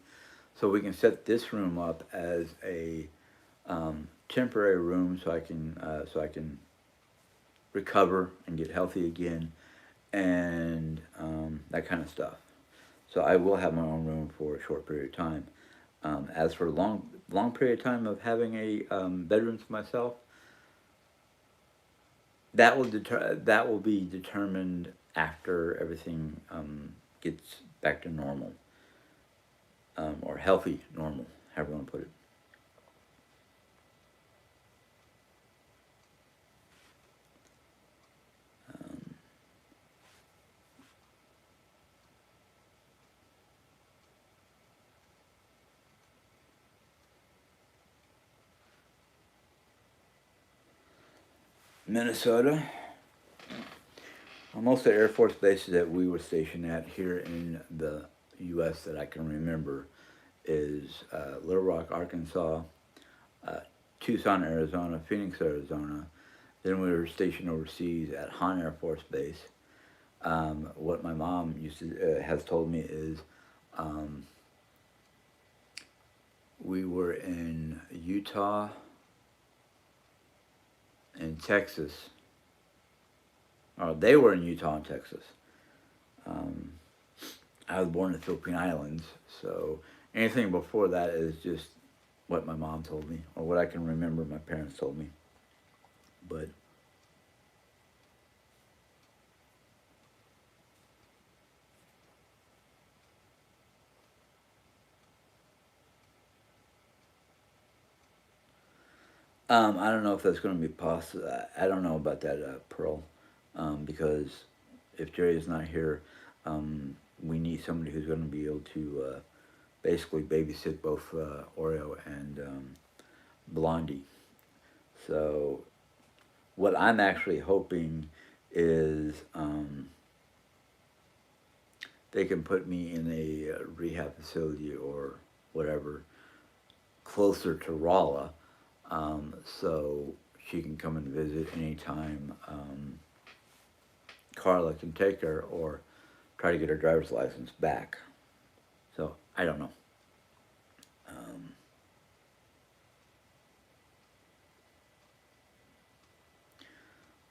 so we can set this room up as a temporary room so I can recover and get healthy again and that kind of stuff. So I will have my own room for a short period of time. As for long period of time of having a bedroom to myself, that will be determined after everything gets back to normal, or healthy normal, however you want to put it. Um, Minnesota. Most of the Air Force bases that we were stationed at here in the U.S. that I can remember is Little Rock, Arkansas, uh, Tucson, Arizona, Phoenix, Arizona. Then we were stationed overseas at Hahn Air Force Base. What my mom has told me is um, we were in Utah and Texas. Or they were in Utah and Texas. Um, I was born in the Philippine Islands, so anything before that is just what my mom told me or what I can remember my parents told me. But I don't know if that's going to be possible. I don't know about that, Pearl, because if Jerry is not here, we need somebody who's going to be able to basically babysit both Oreo and Blondie. So what I'm actually hoping is they can put me in a rehab facility or whatever closer to Rolla, so she can come and visit anytime Carla can take her or try to get her driver's license back. So I don't know. Um,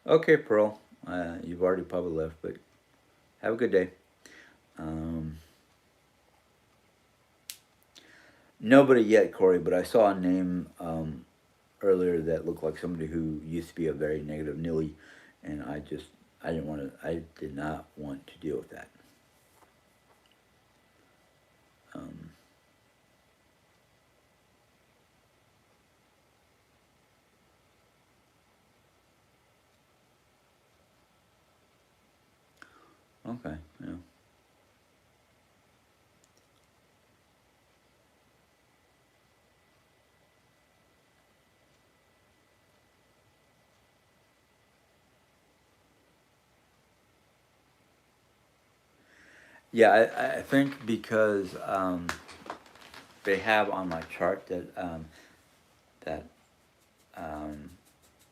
okay, Pearl, you've already probably left, but have a good day. Um, Nobody yet, Corey, but I saw a name earlier that looked like somebody who used to be a very negative Nilly, and I did not want to deal with that. Um, okay, yeah. Yeah, I think because they have on my chart that um,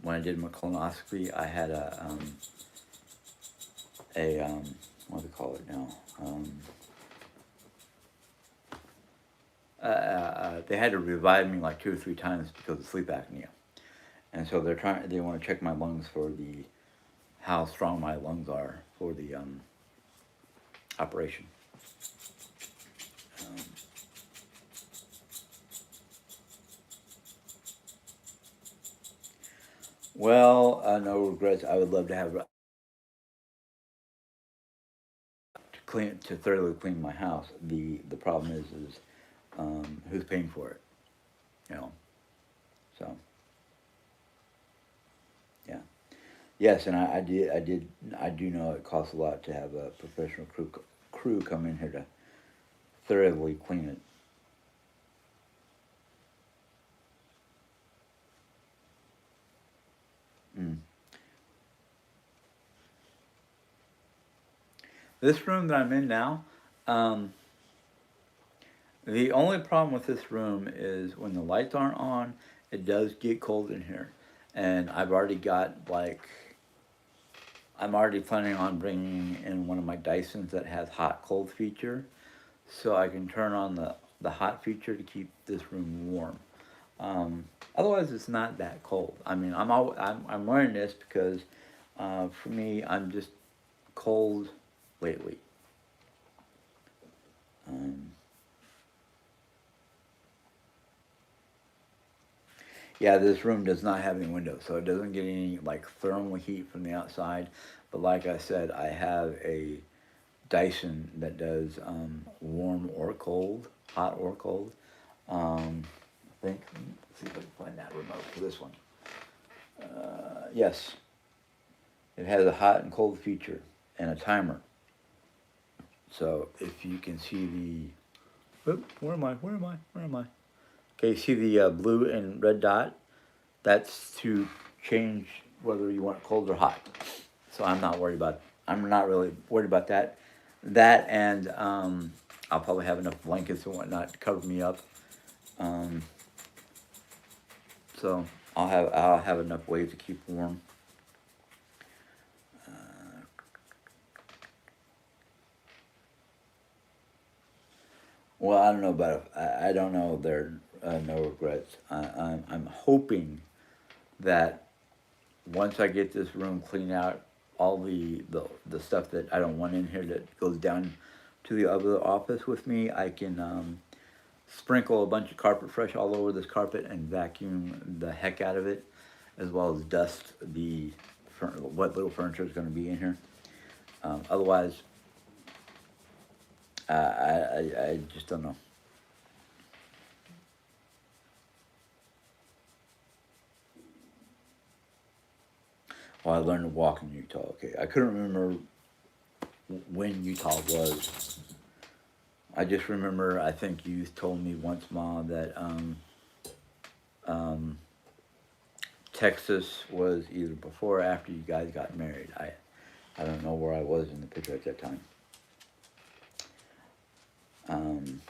when I did my colonoscopy, I had a what do they call it now? They had to revive me like 2 or 3 times because of sleep apnea, and so they want to check my lungs for the how strong my lungs are for the operation. Um, well, no regrets. I would love to have to thoroughly clean my house. The problem is who's paying for it, you know. So yeah, yes, and I do know it costs a lot to have a professional crew come in here to thoroughly clean it. Mm. This room that I'm in now, um, the only problem with this room is when the lights aren't on, it does get cold in here, and I'm already planning on bringing in one of my Dysons that has hot cold feature, so I can turn on the hot feature to keep this room warm. Um, Otherwise, it's not that cold. I mean, I'm wearing this because for me, I'm just cold lately. Yeah, this room does not have any windows, so it doesn't get any like thermal heat from the outside. But like I said, I have a Dyson that does warm or cold, hot or cold. I think. Let's see if I can find that remote for this one. Yes, it has a hot and cold feature and a timer. So if you can see the, oop, where am I? Where am I? Where am I? Okay, see the blue and red dot? That's to change whether you want it cold or hot. So I'm not worried about. I'm not really worried about that. That and I'll probably have enough blankets and whatnot to cover me up. Um, so I'll have enough ways to keep warm. Well, I don't know about it. I don't know. There are no regrets. I'm hoping that once I get this room cleaned out, all the stuff that I don't want in here that goes down to the other office with me, I can sprinkle a bunch of carpet fresh all over this carpet and vacuum the heck out of it, as well as dust what little furniture is going to be in here. Otherwise, I just don't know. Well, I learned to walk in Utah. Okay, I couldn't remember when Utah was. I just remember, I think you told me once, Ma, that um, Texas was either before or after you guys got married. I don't know where I was in the picture at that time. Um,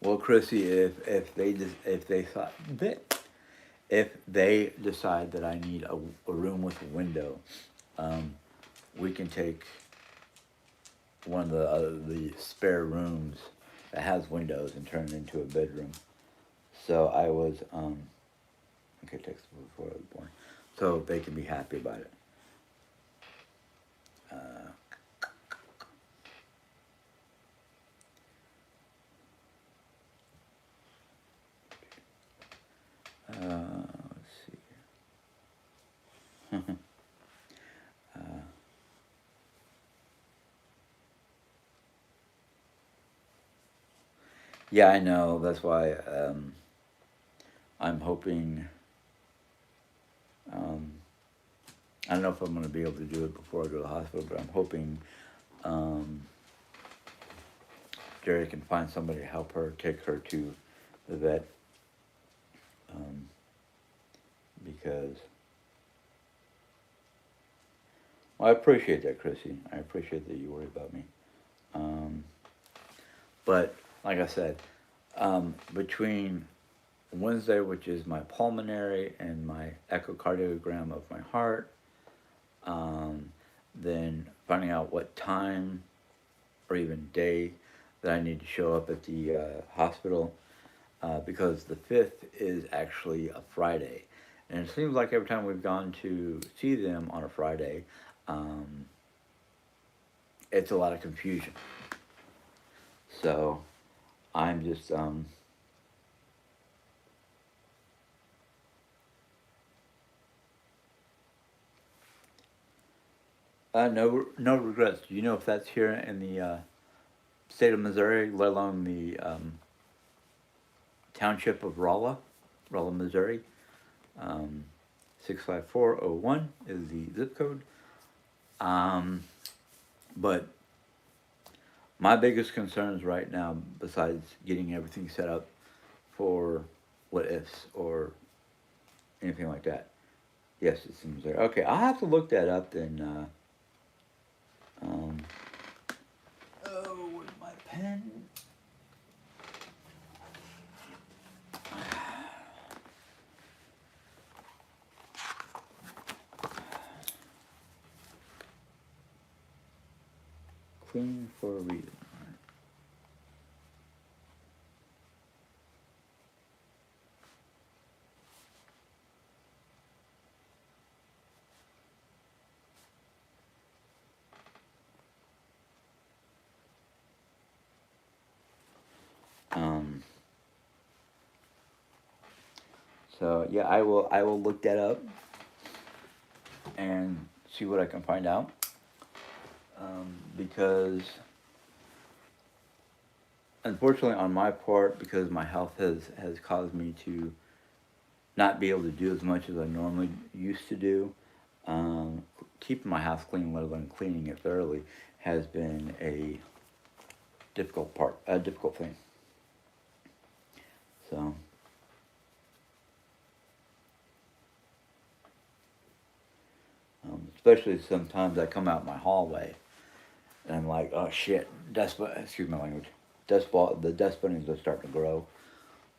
well, Chrissy, if they decide that I need a room with a window, um, we can take one of the spare rooms that has windows and turn it into a bedroom. So I was okay, text before I was born, so they can be happy about it. Uh, let's see. Yeah, I know. That's why I'm hoping. Um, I don't know if I'm going to be able to do it before I go to the hospital, but I'm hoping um, Jerry can find somebody to help her take her to the vet, um, because well, I appreciate that, Chrissy. I appreciate that you worry about me. Um, but like I said, between Wednesday, which is my pulmonary and my echocardiogram of my heart, um, then finding out what time or even day that I need to show up at the hospital, because the 5th is actually a Friday. And it seems like every time we've gone to see them on a Friday, um, it's a lot of confusion. So I'm just, no regrets. Do you know if that's here in the state of Missouri, let alone the township of Rolla, Missouri? Um, 65401 is the zip code. Um, but my biggest concerns right now, besides getting everything set up for what ifs or anything like that, yes, it seems there. Okay, I'll have to look that up then. Um, oh, where's my pen? Clean for a reason. So yeah, I will look that up and see what I can find out. Because unfortunately, on my part, because my health has caused me to not be able to do as much as I normally used to do. Um, Keeping my house clean, let alone cleaning it thoroughly, has been a difficult thing. So, especially sometimes I come out my hallway and I'm like, oh shit, excuse my language, the dust bunnies are starting to grow.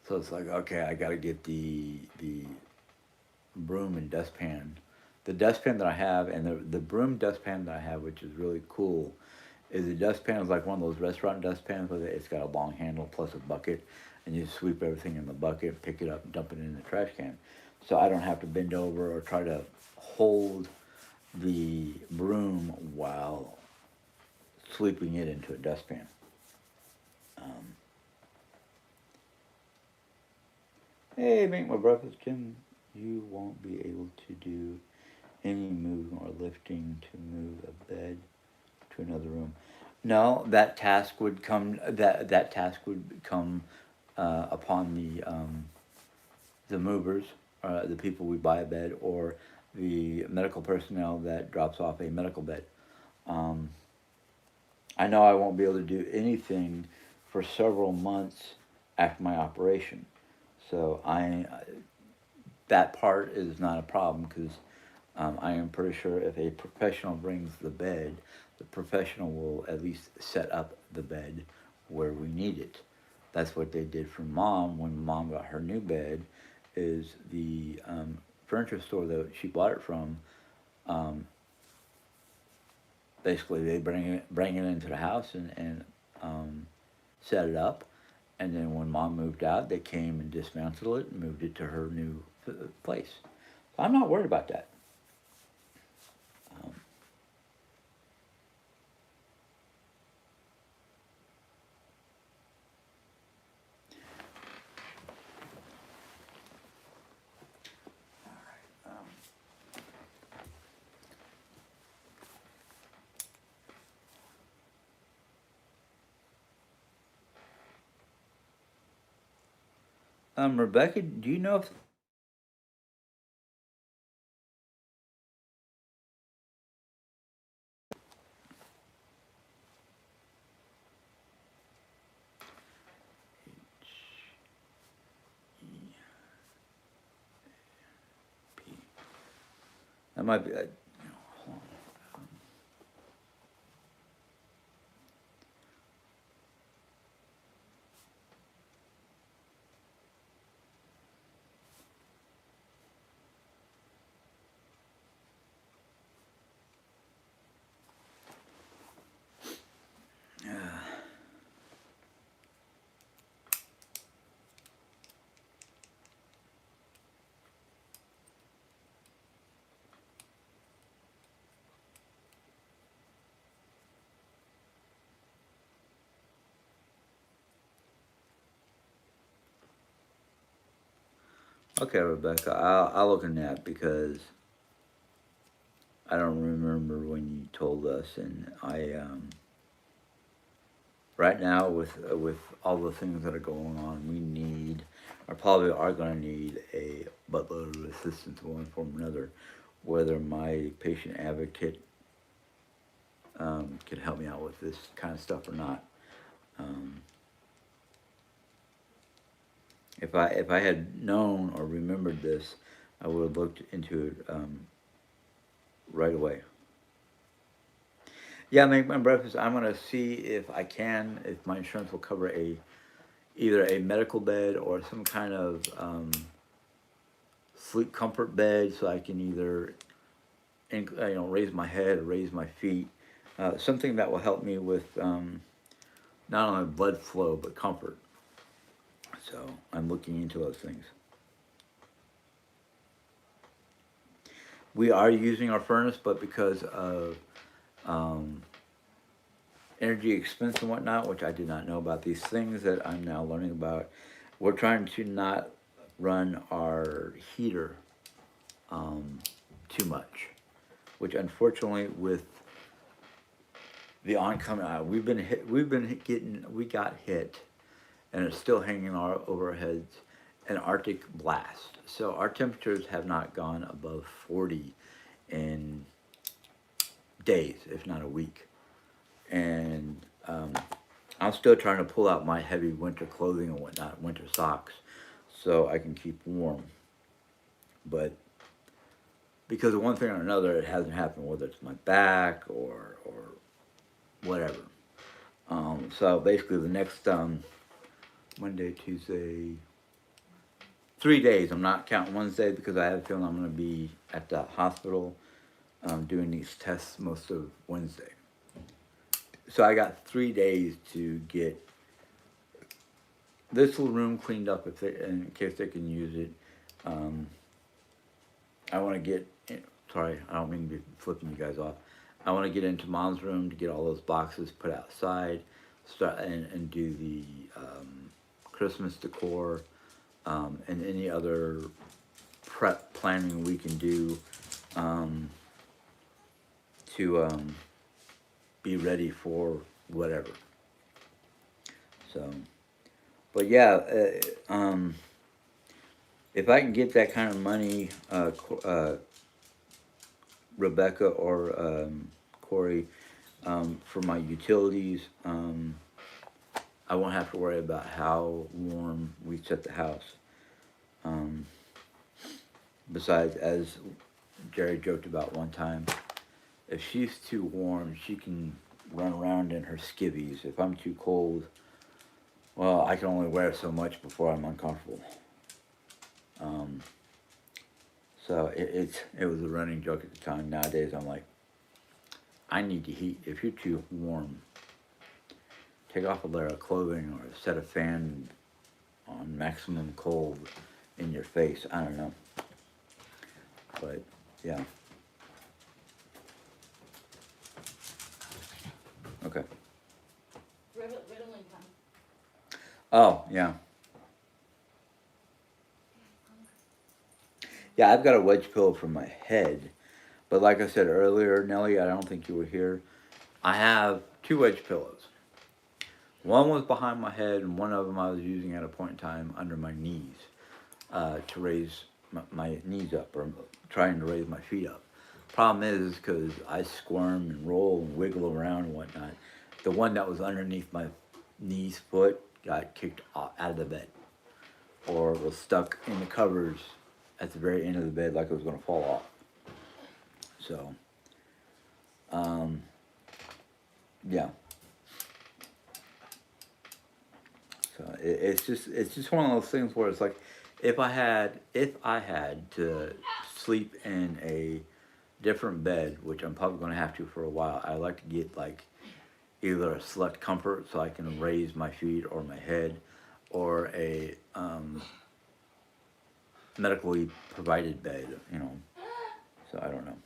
So it's like, okay, I got to get the broom and dustpan. The dustpan that I have and the broom dustpan that I have, which is really cool, is the dustpan is like one of those restaurant dustpans where it's got a long handle plus a bucket, and you sweep everything in the bucket, pick it up, and dump it in the trash can. So I don't have to bend over or try to hold the broom while sweeping it into a dustpan. Um, hey, make my breakfast, Jim. You won't be able to do any moving or lifting to move a bed to another room. No, that task would come upon the movers, the people we buy a bed, or the medical personnel that drops off a medical bed. Um, I know I won't be able to do anything for several months after my operation, so I that part is not a problem because I am pretty sure if a professional brings the bed, the professional will at least set up the bed where we need it. That's what they did for mom when mom got her new bed. Is the furniture store that she bought it from? Um, Basically, they bring it into the house and um, set it up, and then when mom moved out, they came and dismantled it and moved it to her new place. So I'm not worried about that. Um, um, Rebecca, do you know if that might be? Okay, Rebecca, I'll look in that because I don't remember when you told us, and right now with all the things that are going on, we need, or probably are going to need a buttload of assistance in one form or another. Whether my patient advocate can help me out with this kind of stuff or not. Um, if I had known or remembered this, I would have looked into it right away. Yeah, make my breakfast. I'm gonna see if I can, if my insurance will cover either a medical bed or some kind of sleep comfort bed, so I can either raise my head or raise my feet. Something that will help me with not only blood flow but comfort. So I'm looking into those things. We are using our furnace, but because of um, energy expense and whatnot, which I did not know about these things that I'm now learning about, we're trying to not run our heater too much, which unfortunately with the oncoming, we got hit, and it's still hanging over our heads, an Arctic blast. So our temperatures have not gone above 40 in days, if not a week. And I'm still trying to pull out my heavy winter clothing and whatnot, winter socks, so I can keep warm. But because of one thing or another, it hasn't happened, whether it's my back or whatever. So basically, the next Monday, Tuesday, 3 days. I'm not counting Wednesday because I have a feeling I'm going to be at the hospital doing these tests most of Wednesday. So I got 3 days to get this little room cleaned up in case they can use it. I want to get, sorry, I don't mean to be flipping you guys off. I want to get into Mom's room to get all those boxes put outside, start and do the Christmas decor, and any other prep planning we can do to be ready for whatever. So, but yeah, if I can get that kind of money, Rebecca or Corey, for my utilities, I won't have to worry about how warm we set the house. Besides, as Jerry joked about one time, if she's too warm, she can run around in her skivvies. If I'm too cold, well, I can only wear so much before I'm uncomfortable. So it was a running joke at the time. Nowadays, I'm like, I need to heat. If you're too warm, take off a layer of clothing or set a fan on maximum cold in your face. I don't know. But, yeah. Okay. Ritalin time. Oh, yeah. Yeah, I've got a wedge pillow for my head. But like I said earlier, Nellie, I don't think you were here. I have two wedge pillows. One was behind my head, and one of them I was using at a point in time under my knees to raise my knees up, or trying to raise my feet up. Problem is, because I squirm and roll and wiggle around and whatnot, the one that was underneath my knee's foot got kicked out of the bed, or was stuck in the covers at the very end of the bed like it was going to fall off. So, yeah. So it's just one of those things where it's like, if I had to sleep in a different bed, which I'm probably going to have to for a while, I like to get like either a select comfort so I can raise my feet or my head, or a medically provided bed, So I don't know.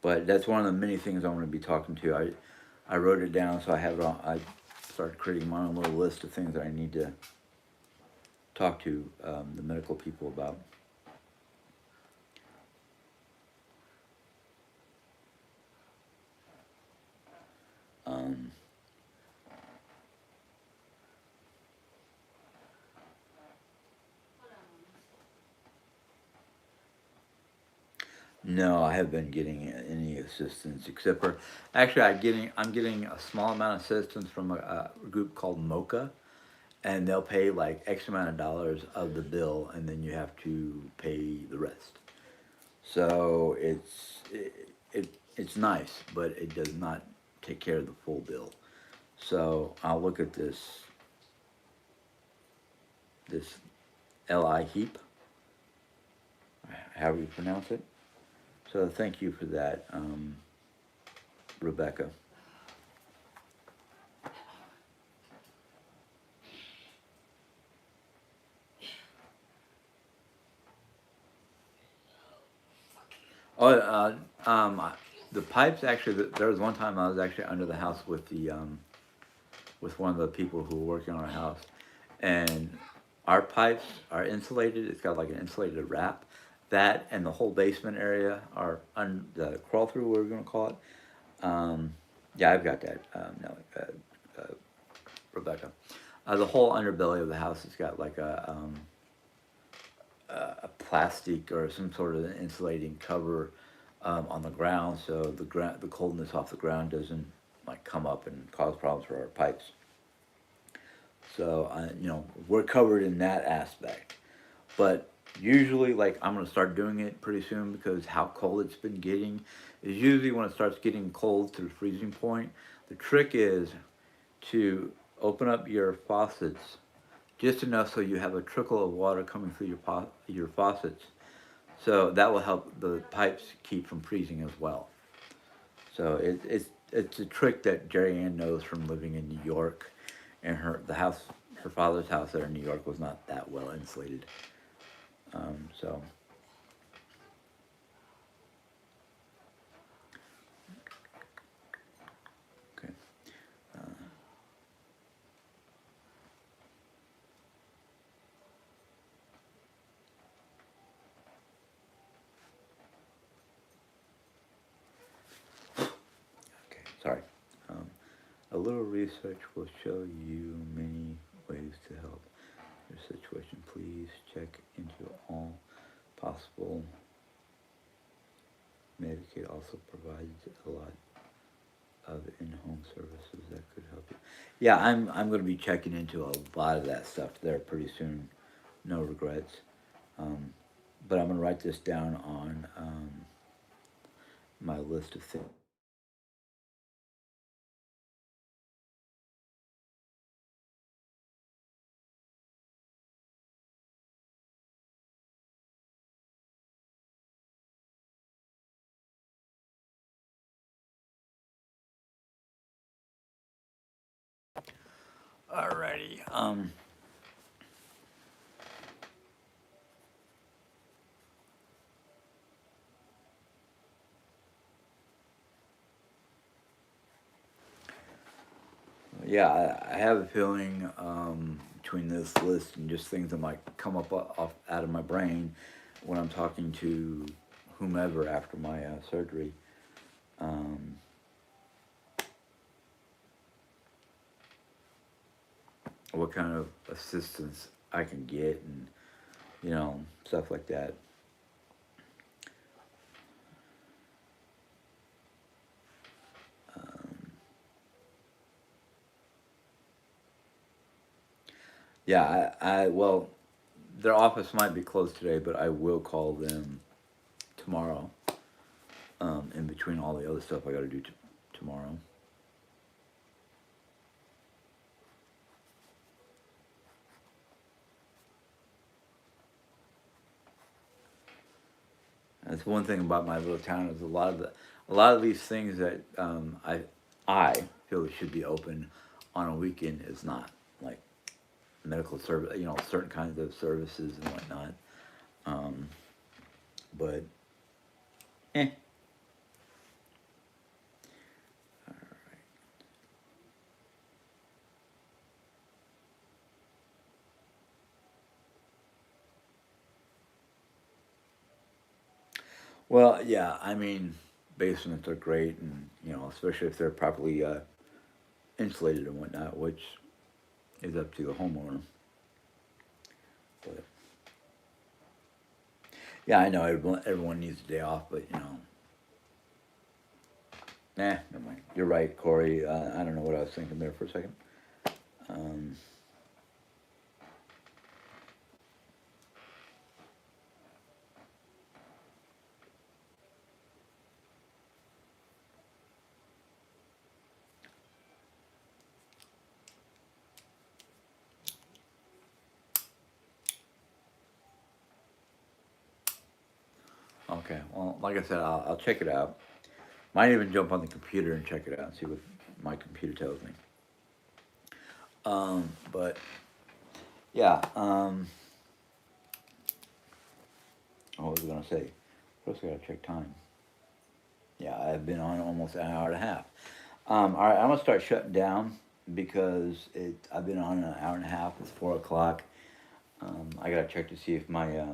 But that's one of the many things I'm going to be talking to. I wrote it down, so I have it on. I started creating my own little list of things that I need to talk to the medical people about. No, I haven't been getting any assistance except for actually I'm getting a small amount of assistance from a group called Mocha, and they'll pay like X amount of dollars of the bill, and then you have to pay the rest. So it's nice, but it does not take care of the full bill. So I'll look at this LI heap, however you pronounce it. So thank you for that, Rebecca. Oh, the pipes actually. There was one time I was actually under the house with the with one of the people who were working on our house, and Our pipes are insulated. It's got like an insulated wrap. That and the whole basement area are the crawl through, what we're gonna call it. Um, yeah, I've got that. No, Rebecca. The whole underbelly of the house has got like a plastic or some sort of insulating cover on the ground, so the coldness off the ground doesn't like come up and cause problems for our pipes. So we're covered in that aspect. But usually, like I'm gonna start doing it pretty soon because how cold it's been getting is usually when it starts getting cold to the freezing point. The trick is to open up your faucets just enough so you have a trickle of water coming through your faucets. So that will help the pipes keep from freezing as well. So it's a trick that Jerry Ann knows from living in New York, and her father's house there in New York was not that well insulated. So okay, okay, sorry. Um, a little research will show you many ways to help your situation. Please check into all possible. Medicaid also provides a lot of in-home services that could help you. Yeah, I'm going to be checking into a lot of that stuff there pretty soon. No regrets. Um, but I'm going to write this down on my list of things. Alrighty. Yeah, I have a feeling between this list and just things that might come up off out of my brain when I'm talking to whomever after my surgery. Um, what kind of assistance I can get and stuff like that. Um, yeah, well, their office might be closed today, but I will call them tomorrow. In between all the other stuff I got to do tomorrow. That's one thing about my little town is a lot of these things that I feel should be open on a weekend is not, like medical service, certain kinds of services and whatnot. Um, but eh. Well, yeah, I mean, basements are great, and especially if they're properly insulated and whatnot, which is up to the homeowner. But yeah, I know everyone needs a day off, but never mind. You're right, Corey. I don't know what I was thinking there for a second. Um, okay, well, like I said, I'll check it out. Might even jump on the computer and check it out and see what my computer tells me. But yeah, what was I gonna say? First, I gotta check time. Yeah, I've been on almost an hour and a half. All right, I'm gonna start shutting down because I've been on an hour and a half. It's 4 o'clock. I gotta check to see if my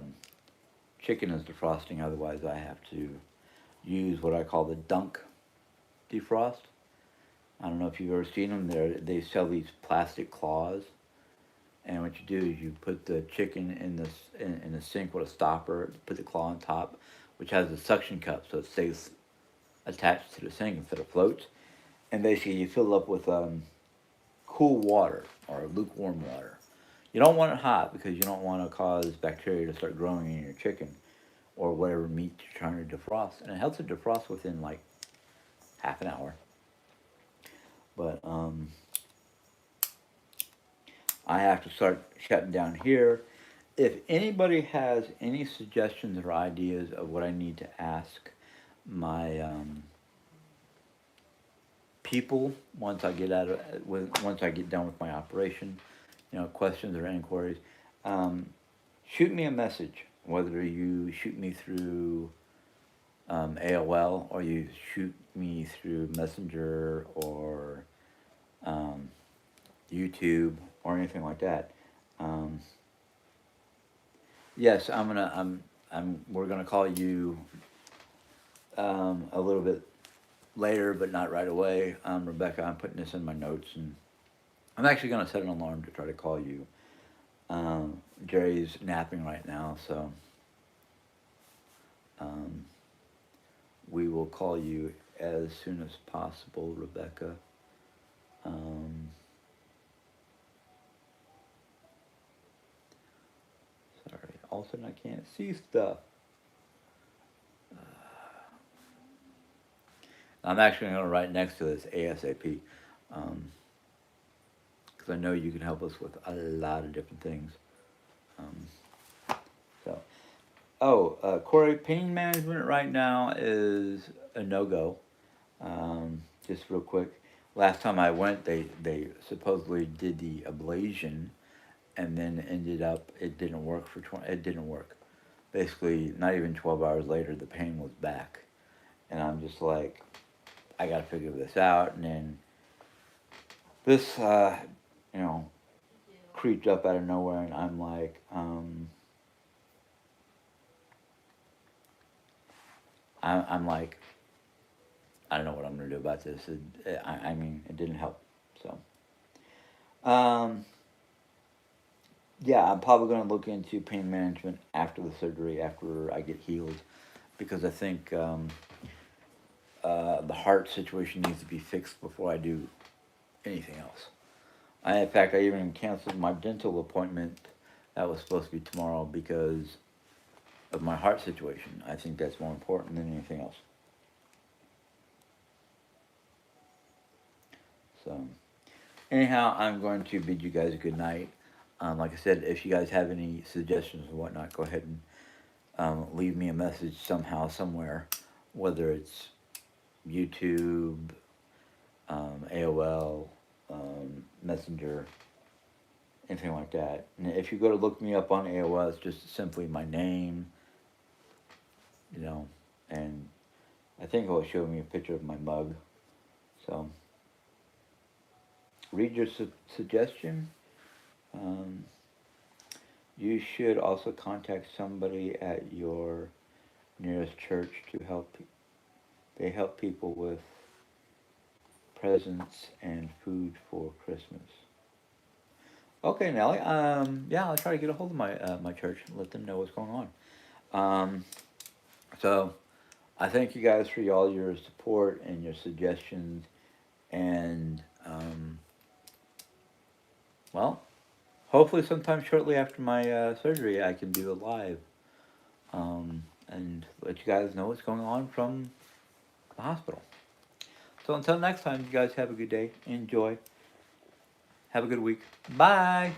chicken is defrosting. Otherwise, I have to use what I call the dunk defrost. I don't know if you've ever seen them. They sell these plastic claws, and what you do is you put the chicken in the sink with a stopper. Put the claw on top, which has a suction cup, so it stays attached to the sink instead of floats. And basically, you fill it up with cool water or lukewarm water. You don't want it hot because you don't want to cause bacteria to start growing in your chicken or whatever meat you're trying to defrost. And it helps it defrost within like half an hour. But I have to start shutting down here. If anybody has any suggestions or ideas of what I need to ask my people once I get once I get done with my operation, questions or inquiries, um, shoot me a message. Whether you shoot me through AOL or you shoot me through Messenger or um, YouTube or anything like that. Um, yes, we're gonna call you a little bit later, but not right away. Rebecca, I'm putting this in my notes, and I'm actually gonna set an alarm to try to call you. Jerry's napping right now, so um, we will call you as soon as possible, Rebecca. Um, sorry, all of a sudden I can't see stuff. I'm actually going to write next to this ASAP, because I know you can help us with a lot of different things. So, Corey, pain management right now is a no-go. Just real quick, last time I went, they supposedly did the ablation, and then ended up it didn't work for 20. It didn't work. Basically, not even 12 hours later, the pain was back, and I'm just like, I got to figure this out. And then this, you know, creeped up out of nowhere, and I'm like, I'm like, I don't know what I'm gonna do about this. I mean, it didn't help. So, um, yeah, I'm probably gonna look into pain management after the surgery, after I get healed, because I think the heart situation needs to be fixed before I do anything else. In fact, I even canceled my dental appointment that was supposed to be tomorrow because of my heart situation. I think that's more important than anything else. So, anyhow, I'm going to bid you guys a good night. Like I said, if you guys have any suggestions and whatnot, go ahead and leave me a message somehow, somewhere, whether it's YouTube, AOL, Messenger, anything like that. And if you go to look me up on AOL, it's just simply my name, and I think it will show me a picture of my mug. So, read your suggestion. Um, you should also contact somebody at your nearest church to help. They help people with presents and food for Christmas. Okay, Nelly. Yeah, I'll try to get a hold of my church and let them know what's going on. Um, so, I thank you guys for all your support and your suggestions, and well, hopefully sometime shortly after my surgery, I can do a live and let you guys know what's going on from the hospital. So until next time, you guys have a good day. Enjoy. Have a good week. Bye.